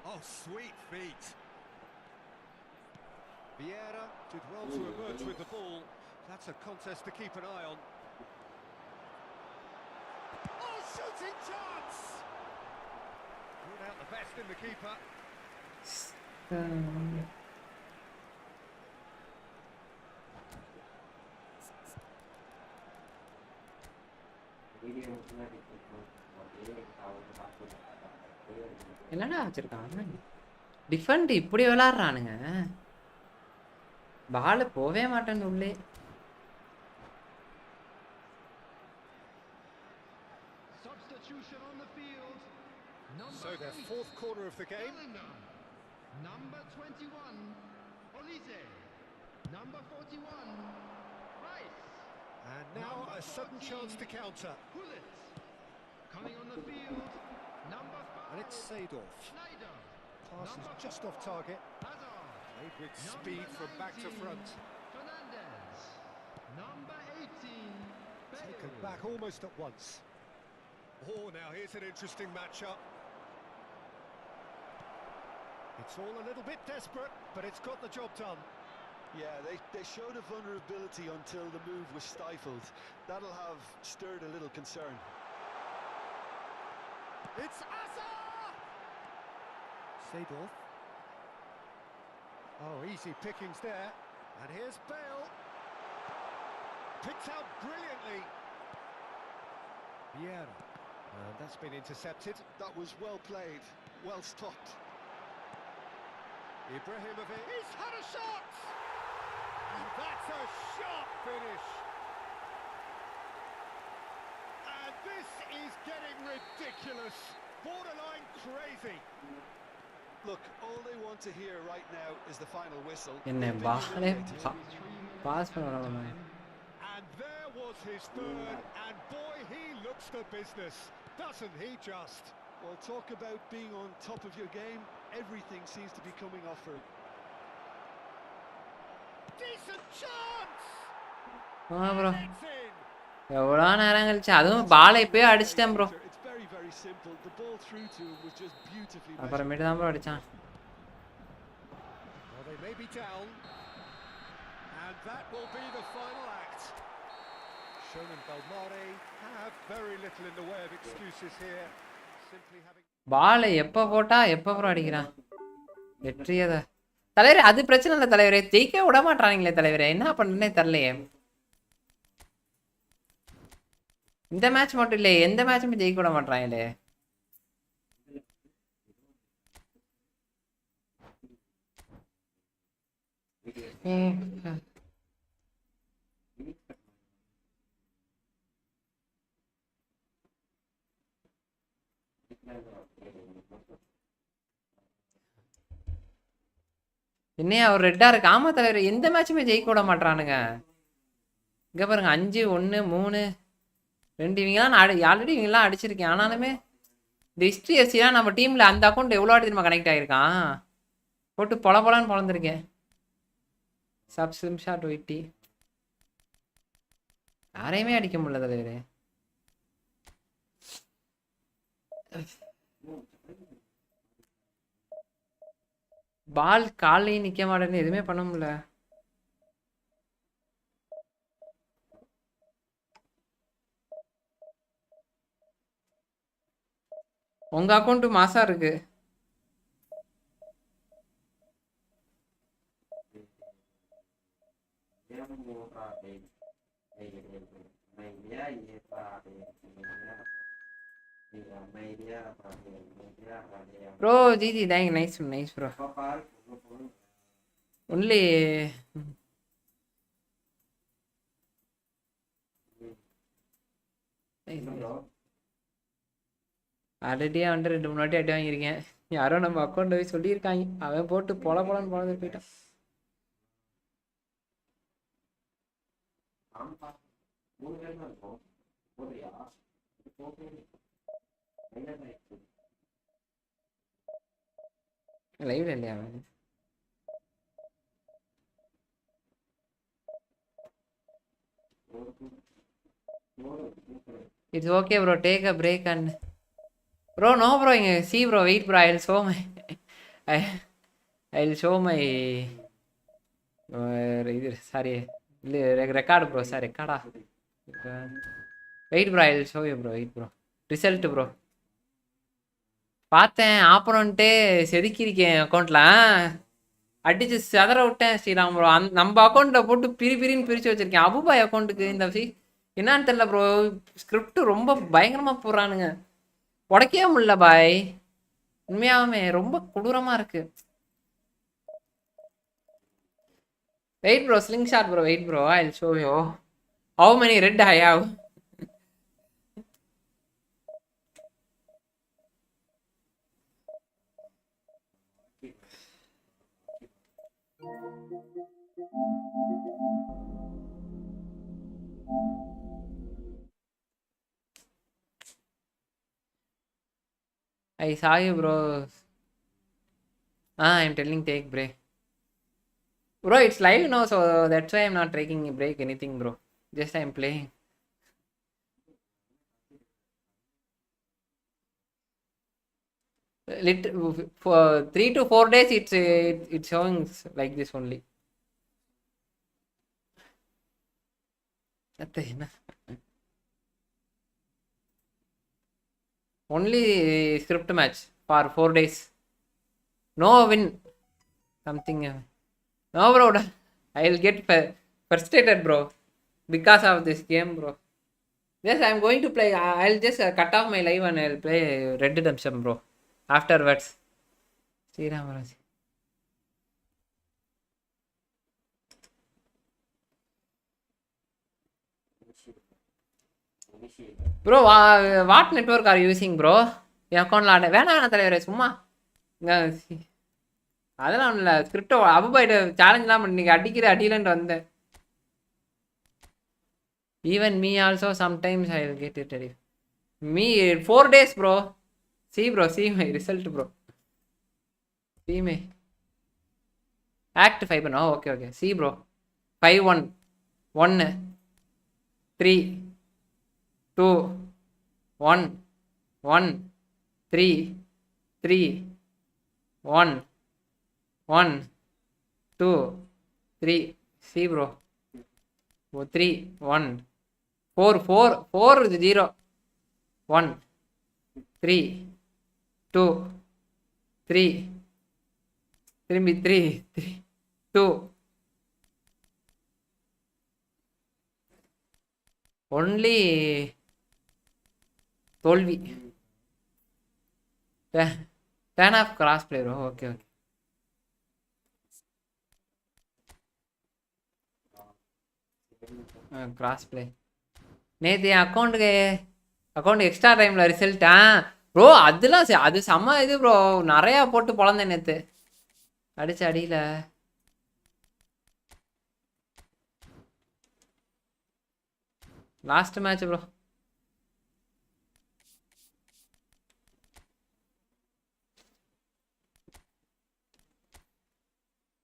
Oh, sweet feet. Vieira did well to emerge with the ball. That's a contest to keep an eye on. Oh, shooting chance! Brought out the best in the keeper. என்னடா வச்சிருக்கான்? Defend இப்படி விளையாடுறானுங்க. பால் போவே மாட்டேன்னு உள்ளே. Substitution on the field. So their fourth corner of the game. Number 21, Olise. Number 41, Rice. And now a sudden chance to counter. Bullet. Coming on the field, number 5. And it's Seedorf. Schneider. Pass is just off target. Hazard. Played with speed from back to front. Fernandez. Number 18, Taken Bale. back almost at once. Oh, now here's an interesting matchup. It's all a little bit desperate, but it's got the job done. Yeah, they showed a vulnerability until the move was stifled. That'll have stirred a little concern. It's Asa! Seedorf. Oh, easy pickings there. And here's Bale. Picked out brilliantly. Vieira. And that's been intercepted. That was well played, well stopped. Ibrahimovic. He's had a shot! And that's a sharp finish. And this is getting ridiculous. Borderline crazy. Look, all they want to hear right now is the final whistle. என்ன They've been பாலே humiliated. Pass பண்ண. And there was his third, and boy, he looks the business, doesn't he just? Well, talk about being on top of your game. Everything seems to be coming off for him. Decent chance! Bro It's in! எவ்வளோ நேரம் கழிச்சு அதுவும் பாலை இப்பயே அடிச்சிட்டேன் bro. It's very, very simple. The ball through to him was just beautifully measured. அப்புறமேட்டு தான் bro அடிச்சான். Well, they may be down, and that will be the final act. Schoen and Belmare have very little in the way of excuses here. Simply having... பாலை எப்போ போட்டா எப்போ bro அடிக்கிறான்? வெற்றியதா தலைவரே, அது பிரச்சனை இல்லை தலைவரே. ஜெயிக்க விட மாட்டாங்களே தலைவரே. என்ன பண்ணுன்னே தெரியலையே. இந்த மேட்ச் மட்டும் இல்லையே, எந்த மேட்சுமே ஜெயிக்க விட மாட்டாங்களே. என்னையா அவர் ரெட்டா இருக்கு. ஆமா தலைவர், எந்த மேட்சுமே ஜெயிக்க விட மாட்டானுங்க. இங்க பாருங்க 5-1-3-2 இவங்கலாம் ஆல்ரெடி இவங்கலாம் அடிச்சிருக்கேன். ஆனாலுமே இந்த ஹிஸ்ட்ரி எஃப்சிலாம் நம்ம டீம்ல அந்த அக்கௌண்ட் எவ்வளோ வாட்டி நம்ம கனெக்ட் ஆகிருக்கான். போட்டு பொலன்னு பொழந்திருக்கேன். ஷாட் ஒயிட்டி யாரையுமே அடிக்க முடியல தலைவரே. பால் காலையும் நிக்க மாட்டேன்னு எதுவுமே பண்ண முடியல. உங்க அக்கௌண்ட் மாசா இருக்கு. Bro GG thank nice bro. Only ஆல்ரெடியாக வந்து 2-3 வாட்டி அடி வாங்கியிருக்கேன். யாரோ நம்ம அக்கௌண்ட் போய் சொல்லியிருக்காங்க. அவன் போட்டு பொலன்னு பொழந்து போயிட்டான். லைவ்ல இல்லையா அவன்? It's okay bro, take a break and bro no bro. இங்க see bro, wait bro, I will show my இது சாரி இல்லை ரெக்கார்டு ப்ரோ. சார் ரெக்கார்டா? Wait bro, I will show you bro. Wait bro, result bro. பார்த்தேன் opponent செதுக்கியிருக்கேன் அக்கௌண்ட்ல, அடிச்சு செதற விட்டேன் Sriram bro. நம்ம அக்கௌண்ட்டை போட்டு பிரின்னு பிரித்து வச்சிருக்கேன். அபுபாய் அக்கௌண்ட்டுக்கு இந்த என்னன்னு தெரியல ப்ரோ, ஸ்கிரிப்ட் ரொம்ப பயங்கரமாக போடுறானுங்க. உடைக்கவே முடியல பாய், உண்மையாகவே ரொம்ப கொடூரமாக இருக்கு. Wait bro, sling shot bro. Wait bro, I will show you how many red I have. I saw you bro. I'm telling take break. Bro, it's live now, so that's why I'm not taking a break anything bro. Just I'm playing. For 3 to 4 days it's showing like this only. Only script match for 4 days. No win. Something. No bro, I'll get frustrated bro because of this game bro. Yes, I'm going to play. I'll just cut off my live and I'll play Red Redemption bro afterwards. See Ramaraj. Bro, what network are you using bro? என் அக்கௌண்ட்ல வேணாம் தலைவரே, சும்மா அதெல்லாம் ஒன்றும் இல்லை. ஸ்கிரிப்டோ அபுபாய்ட்டு சேலஞ்செலாம் பண்ணி நீங்கள் அடிக்கிற அடியிலன்ட்டு வந்தேன். Even me also sometimes I will get it ready. Me 4 days bro. See my result bro. See my act 5 பண்ணோ. Okay C bro 5-1 1 3 2 1 1 3 3 1 1 2 3 C bro 3 1 4 4 4 0 1 3 2 3 திரும்பி 3 2 ஒன்லி தோல்வி. Turn of cross play bro. Okay cross play. நேற்று என் account extra டைமில் ரிசல்ட்டா bro. அதெல்லாம் அது செம்ம இது bro. நிறையா போட்டு பொழந்தேன் நேற்று அடித்த அடியில். Last match bro.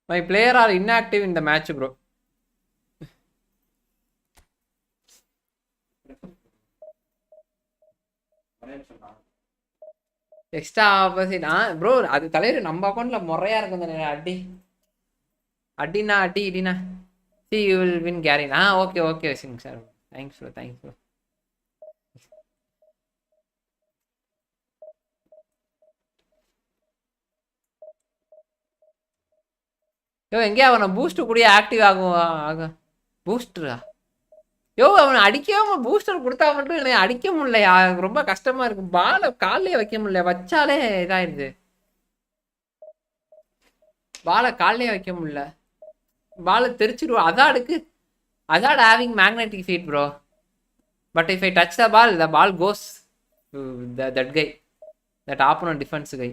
My player are inactive in the match bro. Extra opposite bro அது தலைவர் நம்ம அக்கௌண்ட்ல முறையா இருக்கும் தானே அடி அடினா அடி இடினா see you will win Gary okay okay Singh sir thanks bro. Yo எங்கேயா அவனை பூஸ்ட் கூட ஆக்டிவ் ஆகும் பூஸ்டரா யோ அவனை அடிக்காம பூஸ்டர் கொடுத்தா மட்டும் என்னை அடிக்க முடியலையா ரொம்ப கஷ்டமா இருக்கு. பாலை காலையே வைக்க முடியல வச்சாலே இதாயிருது. பாலை காலையே வைக்க முடியல பாலை தெரிச்சிடுவோம். அதாடு having magnetic feet bro but if I touch the ball goes that guy that opponent defence guy.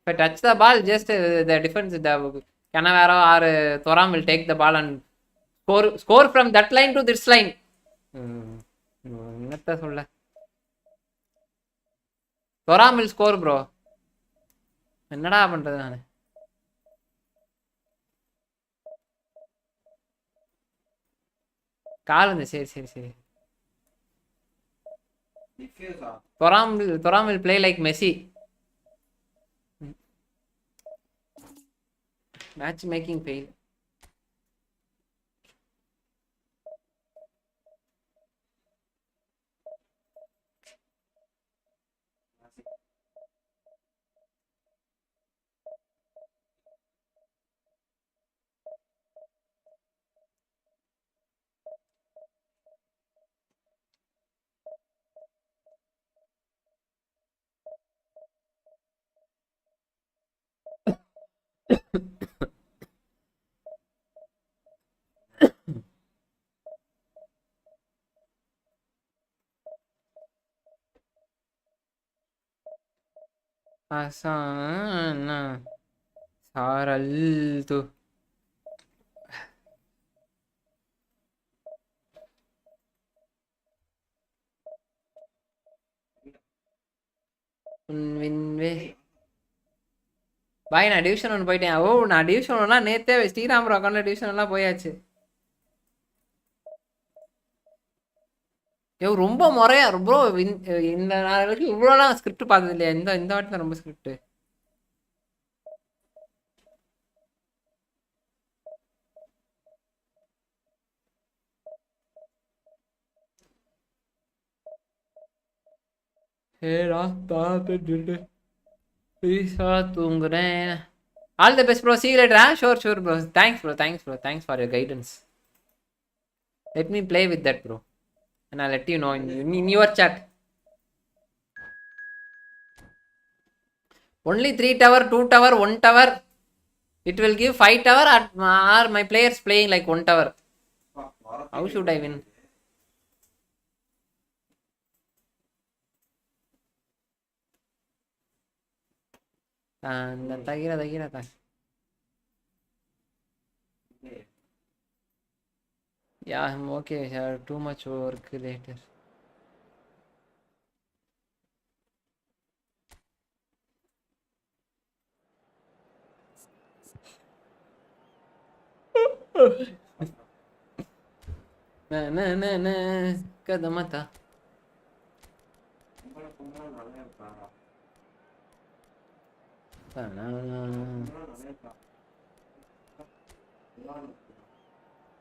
If I touch the ball, just the defense, the Canavaro or Thoram will take the ball and score from that line to this line. என்னத்த சொல்ல Thoram will score bro. என்னடா பண்றது நானு கால் வந்து சரி Thoram will play like Messi. Matchmaking fail. Asana saraltu வின்வே பாய் நான் division 1 போயிட்டேன். நான் டிவிஷன் 1 நேத்தே ஸ்ரீராம் ப்ரோ அக்கௌண்ட்ல டிவிஷன் எல்லாம் போயாச்சு. ரொம்ப முறையா ப்ரோ இந்த நாளைக்கு இவ்வளோலாம் ஸ்கிரிப்ட் பார்த்தது இல்லையா இந்த வாட்டி தான் ரொம்ப ஸ்கிரிப்ட். தூங்குறேன். All the best bro. see you later. Sure bro. Thanks for your guidance. Let me play with that bro and I'll let you know in your chat. Only 3 tower 2 tower 1 tower it will give 5 tower or my players playing like 1 tower. How should I win? Tagira ta. Yeah, I'm okay sir. Too much work later. na kadamata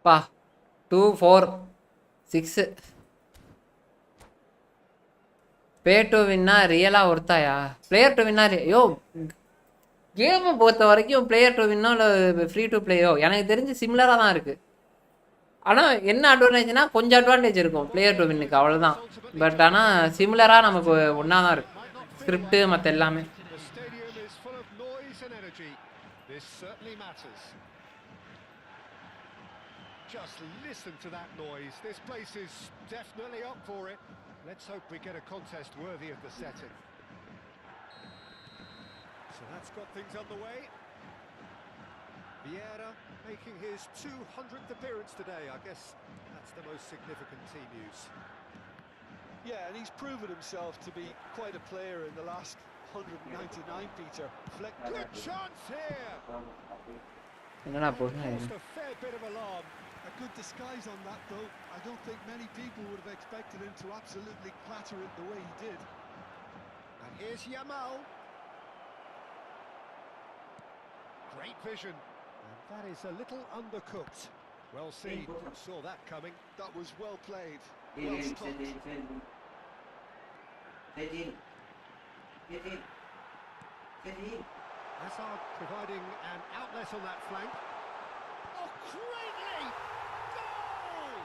பா 2 4 6 பே to வின்னா ரியலா ஒருத்தாயா player to வின்னா யோ கேமை பொறுத்த வரைக்கும் player to வின்னோ இல்லை free to பிளேயோ எனக்கு தெரிஞ்சு சிமிலராக தான் இருக்குது. ஆனால் என்ன அட்வான்டேஜ்னா கொஞ்சம் அட்வான்டேஜ் இருக்கும் பிளேயர் டு வின்னுக்கு அவ்வளோதான். பட் ஆனால் சிமிலராக நமக்கு ஒன்றா தான் இருக்குது ஸ்கிரிப்டு மற்ற எல்லாமே. Just listen to that noise. This place is definitely up for it. Let's hope we get a contest worthy of the setting. So that's got things underway. Vieira. making his 200th appearance today. I guess that's the most significant team news. Yeah, and he's proven himself to be quite a player in the last 199, Peter. Good chance here. என்னடா போகுது Caused a fair bit of alarm. A good disguise on that, though. I don't think many people would have expected him to absolutely clatter it the way he did. And here's Yamal. Great vision. And that is a little undercooked. Well seen. Saw that coming. That was well played. Well stopped. Hazard providing an outlet on that flank. Oh, greatly! Goal!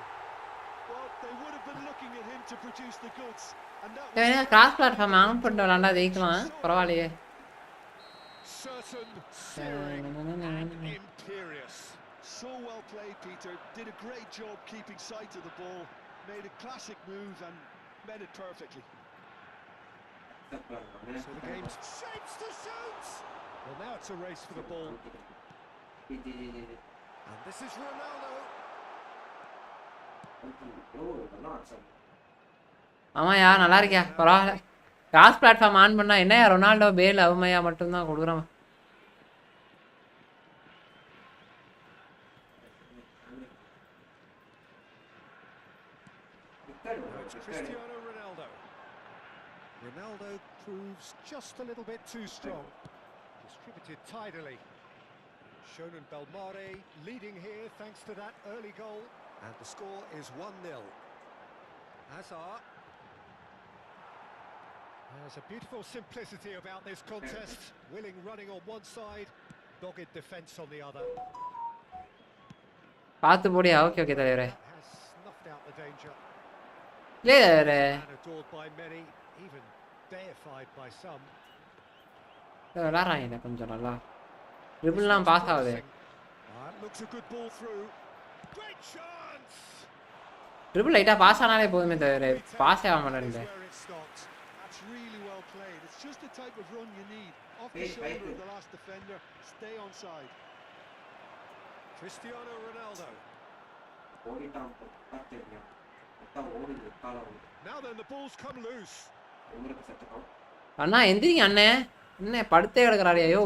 Well, they would have been looking at him to produce the goods. And that ஏன்னா cross platform on பண்ணிட்டு விளாண்டா ஜெயிக்கலாம் பரவாயில்லையே Certain, searing, and imperious. So well played, Peter. Did a great job keeping sight of the ball. Made a classic move and met it perfectly. So the game's shapes to shoot. Well, now it's a race for the ball. And this is Ronaldo. ஆமாயா நல்லா இருக்கியா பரவாயில்ல cross platform on பண்ணா என்னையா Ronaldo பேல் அவமையா மட்டும்தான் கொடுக்குறான் It's Cristiano Ronaldo. Ronaldo proves just a little bit too strong. Distributed tidily. Shonen Belmare leading here thanks to that early goal. And the score is 1-0. Hazard. There's a beautiful simplicity about this contest. Willing running on one side, dogged defence on the other. பார்த்து போடியா okay okay தலைவரே Has snuffed out the danger. இல்லையே தலைவரே And adored by many, even deified by some. விளாட்றாங்க கொஞ்சம் நல்லா ட்ரிபிள்லாம் pass ஆகுது Looks a good ball through. Great chance. Triple லைட்டாக pass ஆனாலே போதுமே தவிர பாஸ் ஆக மாட்டேன் Where it stopped. That's really well played. It's just the type of run you need. Off the shoulder of the last defender. Stay on side. Cristiano Ronaldo. Now then, the ball's come loose. அண்ணா எந்திரிங்க அண்ணே என்ன படுத்தே கிடக்குறாரு ஐயோ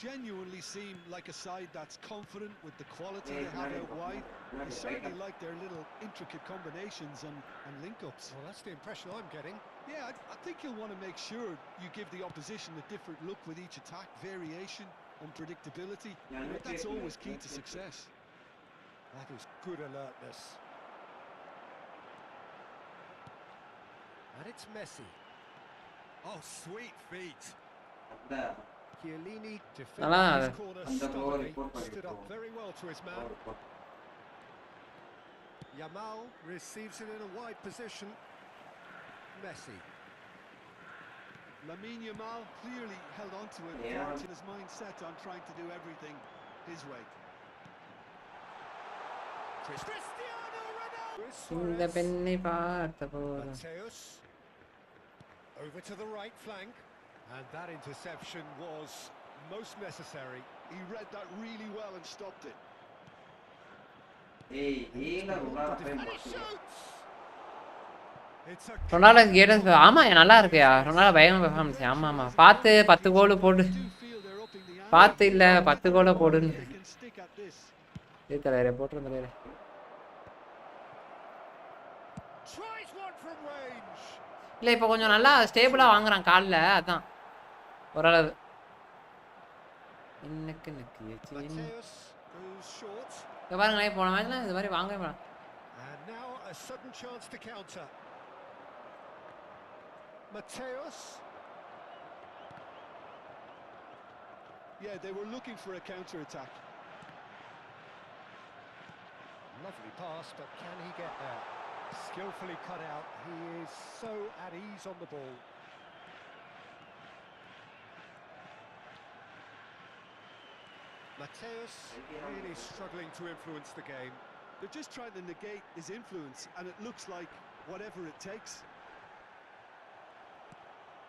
Genuinely seem like a side that's confident with the quality they have out wide. They certainly like their little intricate combinations and link-ups. Well, that's the impression I'm getting. Yeah, I think you'll want to make sure you give the opposition a different look with each attack, variation, unpredictability. That's always key to success. That is good alertness. And it's Messi. Oh, sweet feet. Chiellini defending his corner stubbornly, stood up very well to his man. Yamal receives it in a wide position. Messi. Lamine Yamal clearly held on to it, in his mind set on trying to do everything his way. Cristiano இந்த Ronaldo. பெண்ணை பார்த்த போதும் Mateus. Over to the right flank. And that interception was most necessary. He read that really well and stopped it. And he shoots! It's a Ronaldo கேட்டஸ் ஆமா நல்லா இருக்குயா Ronaldo பயங்கர performance ஆமா ஆமா பார்த்து 10 கோல் போடு I do feel they're upping the ante. பார்த்து இல்ல 10 கோல போடுன்னு They can stick at this. இது தலைவரே போட்டுருந்தே tries one from range. இல்ல இப்போ கொஞ்சம் நல்லா ஸ்டேபிளா வாங்குறான் கால்ல அதான் ஓரளவு இன்னக்கு நக்கு Mateus goes short. இங்க பாருங்களேன் போன மேட்ச்ல இது மாதிரி வாங்கவே மாட்டான் And now a sudden chance to counter. Mateus. Yeah, they were looking for a counter-attack. Lovely pass, but can he get there? Skillfully cut out. He is so at ease on the ball. Mateus really struggling to influence the game. They're just trying to negate his influence, and it looks like whatever it takes.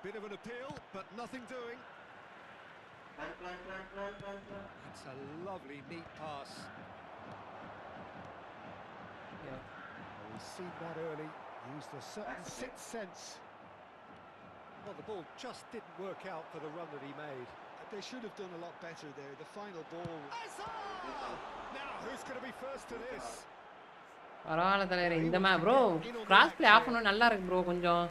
Bit of an appeal, but nothing doing. That's a lovely, neat pass. He's seen that early, used a certain sixth sense. Well, the ball just didn't work out for the run that he made. They should have done a lot better there. The final ball. Now, who's going to be first to this? பரவாயில்ல தலைவரே இந்த bro cross play off பண்ண நல்லா இருக்கு bro கொஞ்சம்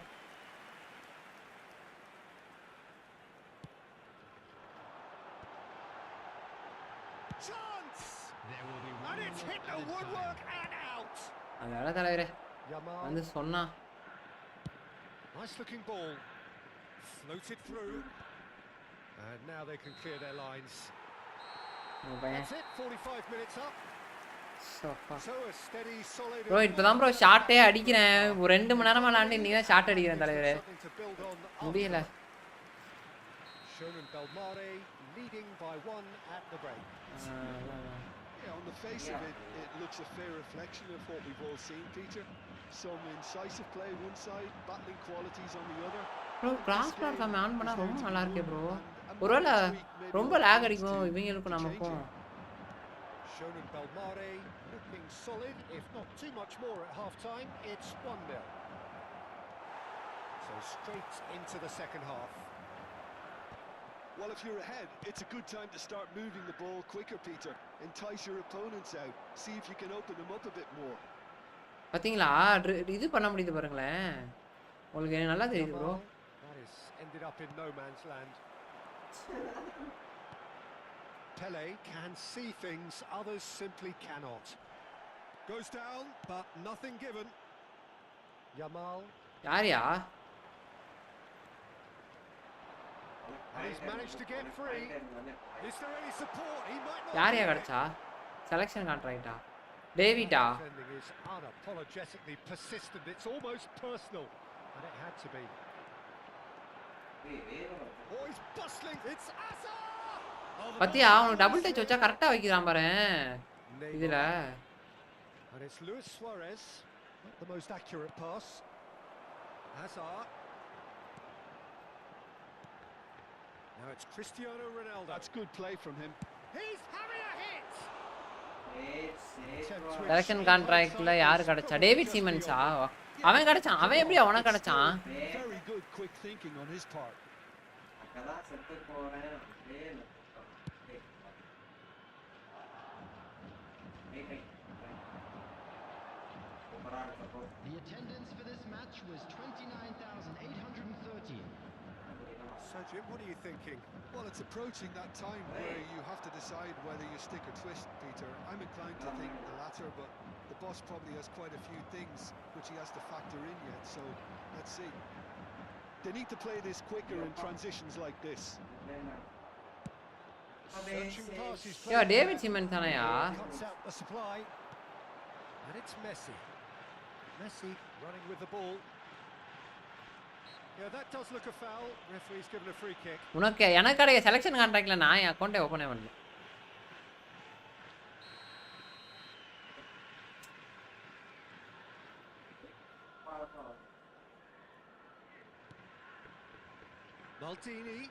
Chance! And it's hit the woodwork and out. அதனால தலைவரே வந்து சொன்னா Nice looking ball. Floated through. And now they can clear their lines. That's it, 45 minutes up. So a steady, solid. Bro இப்பதான் bro ஷாட்டே அடிக்கிறேன் ஒரு 2 மணி நேரமா விளையாண்டு இன்னைக்கு தான் ஷாட் அடிக்கிறேன் தலைவரே முடியல Shonan Belmare leading by 1 at the break. On the face of it, it looks a fair reflection of what we've all seen, Peter. Some incisive play one side, battling qualities on the other. Bro cross platform on பண்ணா ரொம்ப நல்லா இருக்கே bro ஒருவேளை ரொம்ப lock அடிக்கும் இவங்களுக்கும் நமக்கும் Shonan Belmare looking solid, if not too much more at half-time. It's 1-0. So straight into the second half. Well, if you're ahead, it's a good time to start moving the ball quicker, Peter. Entice your opponents out. See if you can open them up a bit more. பாத்தீங்களா இது பண்ண முடியுது பாருங்களேன் உங்களுக்கு நல்லா தெரியுது bro That is ended up in no man's land. Pele can see things others simply cannot. Goes down, but nothing given. Yamal. யாரியா He's managed to get free. Is there any support? He might not. யாரியா கடச்சா selection கான்ட்ராக்ட்டா டேவிட்டா Defending is unapologetically persistent. It's almost personal, and it had to be. Oh, he's bustling. It's Asa. பாத்தியா அவனுக்கு double touch வச்சா கரெக்ட்டா வைக்கிறான் பாரு இதுல And it's Luis Suarez, not the most accurate pass. Hazard. Now it's Cristiano Ronaldo. That's good play from him. He's having a hit. Selection கான்ட்ராக்ட்ல யாரு கடச்சா டேவிட் சீமன்ஸா அவன் கடச்சான் அவன் எப்படி அவன கடச்சான் Very good quick thinking on his part. The attendance for this match was 29,813. Jim, what are you thinking? Well, it's approaching that time where you have to decide whether you stick or twist, Peter. I'm inclined to think the latter, but the boss probably has quite a few things which he has to factor in yet, so let's see. They need to play this quicker in transitions like this. Searching passes. யா David Simons தானயா Cuts out the supply. And it's Messi. Messi running with the ball. Yeah, that does look a foul. Referee's given a free kick. உனக்கு எனக்கு கிடைக்க selection கான்ட்ராக்ட்ல நான் என் அக்கௌண்ட்டை open பண்ணல Maldini.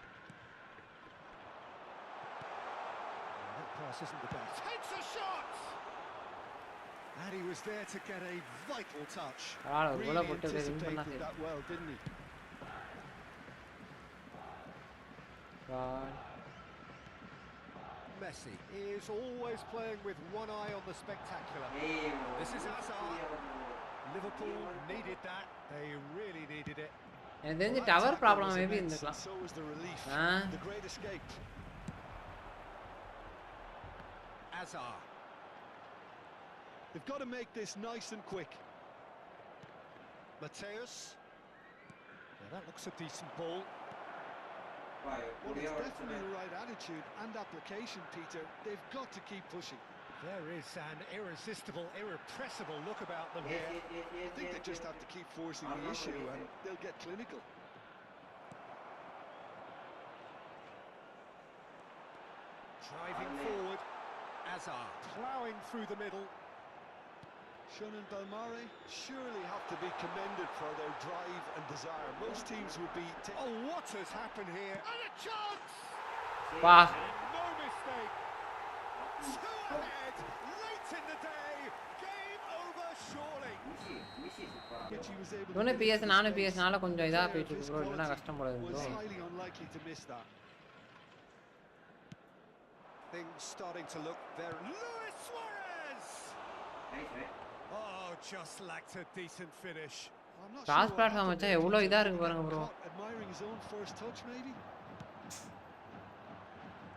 That pass isn't the best. Takes a shot! And he was there to get a vital touch. பரவாயில்ல ஒரு கோல Really போட்டு வின் பண்ணா anticipated that well, didn't he? Messi is always playing with one eye on the spectacular. This is Hazard. Liverpool needed that. They really needed it. எனக்கு தெரிஞ்சு tower problem maybe இருந்துக்கலாம் So was the relief. The great escape. Hazard. They've got to make this nice and quick. Mateus. Now that looks a decent ball. Well, it's definitely the right attitude and application, Peter. They've got to keep pushing. There is an irresistible, irrepressible look about them here. I think they just have to keep forcing the issue and they'll get clinical. Driving forward. Hazard ploughing through the middle. Shonan Belmare surely have to be commended for their drive and desire. Most teams would be... Oh, what has happened here? And a chance! வா No mistake. Two ahead, late in the day. Game over surely. Yet she was able to இவனே get PS into the நானும் space. பிஎஸ்னால கொஞ்சம் இதா Player போயிட்டு of இருக்கு his bro இல்லைன்னா quality கஷ்டம் போல was bro highly unlikely to miss that. Things starting to look very... Luis Suarez! Oh, just lacked a decent finish. I'm not cross sure what platform happened வச்சா there, எவ்வளோ Peter. இதா Did இருக்கு he பாருங்க get bro caught admiring his own first touch, maybe?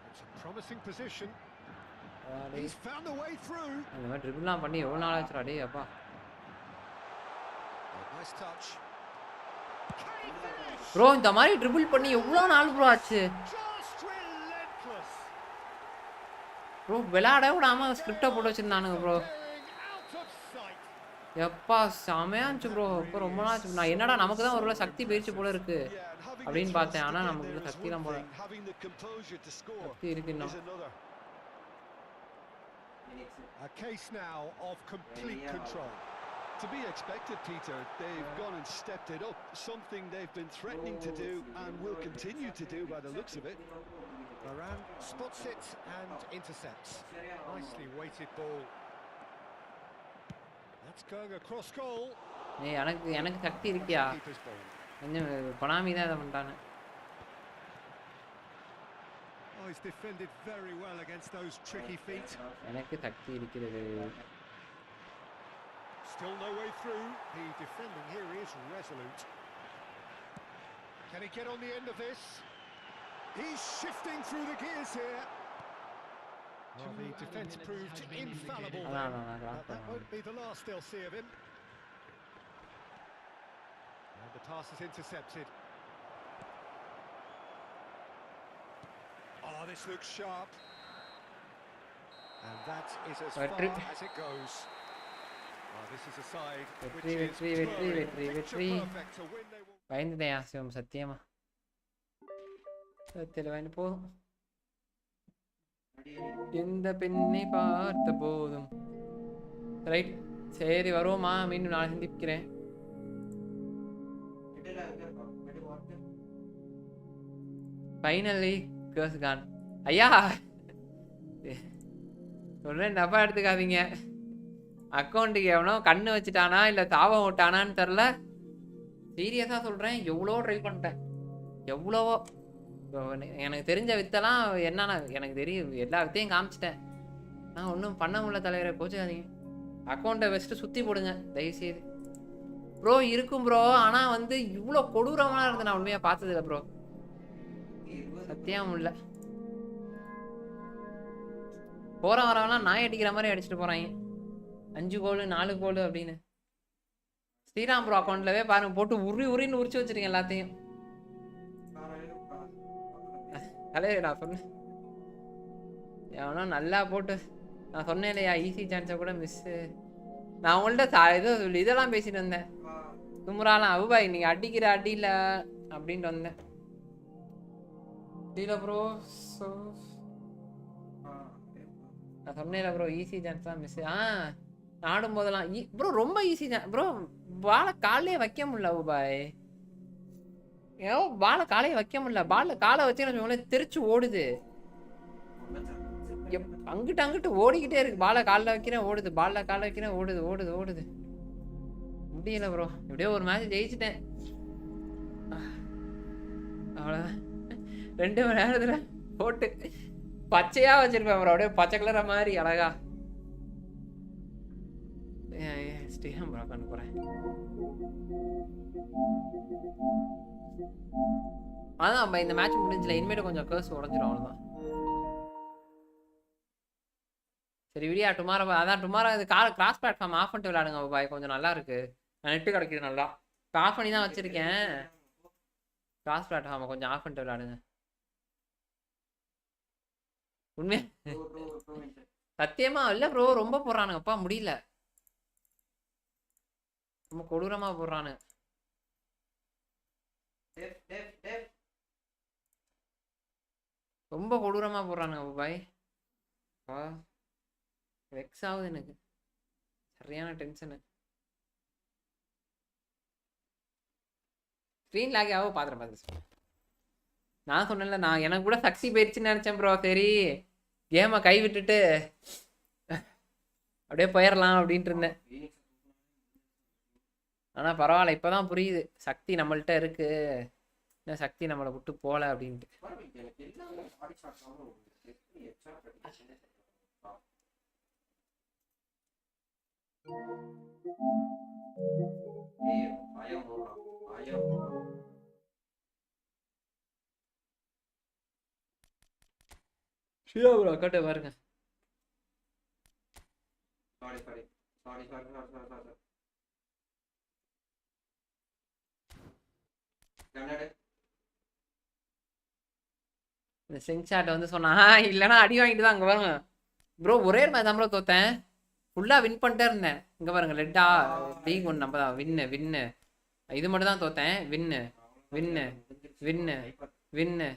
It's a promising position. He's found a way through. இந்த மாதிரி ட்ரிபிள்லாம் பண்ணி எவ்வளோ நாள் ஆச்சுடா டேய் அப்பா Oh, nice touch. Can he finish? Bro இந்த மாதிரி ட்ரிபிள் பண்ணி எவ்வளோ நாள் ப்ரோ ஆச்சு Just relentless. ப்ரோ விளையாட விடாம ஸ்கிரிப்டை போட்டு வச்சிருந்தானுங்க bro Disappearing out of sight. எப்பா செமையா இருந்துச்சு ப்ரோ இப்போ ரொம்ப நாள் ஆச்சு நான் என்னடா நமக்கு தான் ஒரு சக்தி போயிடுச்சு போல இருக்கு Yeah, and having the அப்படின்னு chance பார்த்தேன் to ஆனா get நமக்கு there is சக்திலாம் one போல thing, having the composure to score சக்தி இருக்கு இன்னும் is another. A case now of complete control. To be expected, Peter. They've gone and stepped it up, something they've been threatening to do and will continue to do by the looks of it. Moran spots it and intercepts. Nicely weighted ball. That's going across goal. ஏய் எனக்கு சக்தி இருக்கியா Keeper's ball. கொஞ்சம் Konami தான் இதை பண்ணிட்டானு Oh, he's defended very well against those tricky feet. எனக்கு சக்தி இருக்கிறது Still no way through. The defending here is resolute. Can he get on the end of this? He's shifting through the gears here. Well, the defence proved infallible அதான் then. நான் cross That won't be the last they'll see of him. And the pass is intercepted. Oh, this looks sharp. And that is as far Victory. as it goes. Oh, this is a side which Victory, is victory, victory, purely victory, picture victory. perfect to win they will. பயந்துட்டேன் சிவம் சத்தியமா சத்தியில பயந்து போதும் எந்த பெண்ணை பார்த்த போதும் right சரி வருவோமா மீண்டும் நான் சந்திக்கிறேன் ஃபைனலி கேர்ஸ் கான் ஐயா சொல்றேன் தப்பா எடுத்துக்காதீங்க அக்கௌண்ட்டுக்கு எவனோ கண்ணு வச்சுட்டானா இல்லை தாவம் விட்டானான்னு தெரில சீரியஸாக சொல்கிறேன் எவ்வளோ ட்ரை பண்ணிட்டேன் எவ்வளவோ எனக்கு தெரிஞ்ச வித்தெல்லாம் என்னன்னா எனக்கு தெரியும் எல்லா வித்தையும் காமிச்சிட்டேன் நான் ஒன்றும் பண்ண முடியல தலைவரை கோச்சுக்காதீங்க அக்கௌண்ட்டை வச்சுட்டு சுற்றி போடுங்க தயவுசெய்து ப்ரோ இருக்கும் ப்ரோ ஆனால் வந்து இவ்வளோ கொடூரமாக இருந்து நான் உண்மையாக பார்த்ததில்ல ப்ரோ சத்தியம் இல்லை போகிற வரவெல்லாம் நாய் அடிக்கிற மாதிரி அடிச்சுட்டு போகிறாங்க 5 கோல் 4 கோல் அப்படின்னு ஸ்ரீராம் ப்ரோ அக்கௌண்ட்லவே பாருங்க போட்டு உரின்னு உரிச்சு வச்சிருக்கேன் எல்லாத்தையும் தலைவர் நான் சொன்னேன் எவனோ நல்லா போட்டு நான் சொன்னேன் இல்லையா ஈஸி சான்ஸை கூட மிஸ்ஸு நான் உங்கள்கிட்ட இதெல்லாம் பேசிட்டு வந்தேன் துமுறாலாம் அவுபாய் நீங்கள் அடிக்கிற அடியில் அப்படின்ட்டு வந்தேன் இல்லை ப்ரோ ஸோ நான் சொன்னேன்ல ப்ரோ ஈஸி சான்ஸ் தான் மிஸ் ஆடும் போதெல்லாம் ப்ரோ ரொம்ப ஈஸி தான் ப்ரோ பாலை காலையே வைக்க முடியல பாய் ஏன் பாலை காலையே வைக்க முடியல பாலில் காலை வச்சு தெரிச்சு ஓடுது அங்கிட்டு ஓடிக்கிட்டே இருக்கு பாலை காலில் வைக்கிறேன் ஓடுது பாலில் காலை வைக்கிறேன் ஓடுது முடியல ப்ரோ எப்படியோ ஒரு மேட்ச் ஜெயிச்சிட்டேன் அவ்வளோதான் 2 மணி நேரத்தில் போட்டு பச்சையா வச்சிருப்பேன் ப்ரோ அப்படியே பச்சை கலர மாதிரி அழகா ஸ்ரீராம் ப்ரோ பண்ண போறேன் அதான் இந்த மேட்ச் முடிஞ்சல இனிமேட்டு கொஞ்சம் கேர்ஸ் உடஞ்சிடும் அவ்வளோதான் சரி விடியா டுமாரோ அதான் டுமாரோ இது கிராஸ் பிளாட்ஃபார்ம் ஆஃப் பண்ணிட்டு விளையாடுங்க பாய் கொஞ்சம் நல்லா இருக்கு நெட்டு கிடைக்குது நல்லா ஆஃப் பண்ணி தான் வச்சிருக்கேன் கிராஸ் பிளாட்ஃபார்மை கொஞ்சம் ஆஃப் பண்ணிட்டு விளையாடுங்க உண்மையா சத்தியமா இல்ல ப்ரோ ரொம்ப போடுறானுங்கப்பா முடியல ரொம்ப கொடூரமா போடுறானு ரொம்ப கொடூரமா போடுறானுங்க பாய் வெக்ஸ் ஆகுது எனக்கு சரியான டென்ஷனு ஸ்க்ரீன் லாக் ஆகும் பார்த்துறேன் நான் சொன்னேன்ல நான் எனக்கு கூட சக்தி போயிடுச்சுன்னு நினச்சேன் ப்ரோ சரி கேமை கை விட்டுட்டு அப்படியே போயிடலாம் அப்படின்ட்டு இருந்தேன் ஆனா பரவாயில்ல, இப்பதான் புரியுது சக்தி நம்மள்ட்ட இருக்கு, என்ன சக்தி நம்மளை விட்டு போல அப்படின்ட்டு. ஷியா ப்ரோ அக்காட்ட பாருங்க. இந்த சிங்சாட் வந்து சொன்னா இல்லைன்னா அடி வாங்கிட்டு தான். அங்கே பாருங்க ப்ரோ, ஒரே மேட்ச் தான் ப்ரோ தோத்தேன், ஃபுல்லாக வின் பண்ணிட்டே இருந்தேன். இங்கே பாருங்க லெட்டா லீக் 1 நம்ம தான் வின்னு. இது மட்டும் தான் தோத்தேன். வின்னு வின்னு வின்னு வின்னு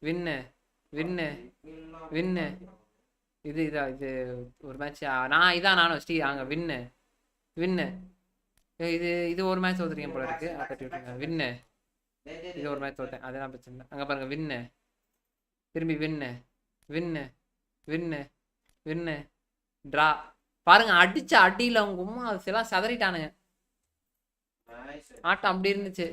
வின்னு வின்னு வின்னு. இது ஒரு மேட்ச் நான் இதான் நானும் ஸ்ரீ அங்கே வின்னு. இது ஒரு மேட்ச் தோத்துருக்கேன் போல இருக்கு. வின்னு. இது ஒரு மேட்ச் தோத்தேன், அதெல்லாம் பிரச்சனை இல்லை. அங்கே பாருங்க வின்னு, திரும்பி வின்னு ட்ரா. பாருங்க அடிச்ச அடியில் அவங்க உமா அதெல்லாம் சதறிட்டானுங்க. ஆட்டம் அப்படி இருந்துச்சு.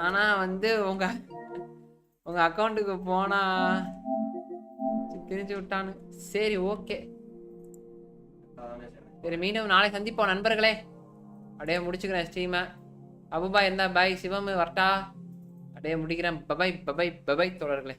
ஆனா வந்து உங்க அக்கௌண்ட்டுக்கு போனா திரிஞ்சு விட்டானு. சரி ஓகே, சரி மீண்டும் நாளை சந்திப்போம் நண்பர்களே. அப்படியே முடிச்சுக்கிறேன் ஸ்ட்ரீமை. அபுபா இருந்தா பாய், சிவம் வரட்டா, அப்படியே முடிக்கிறேன். பபாய் தோழர்களே.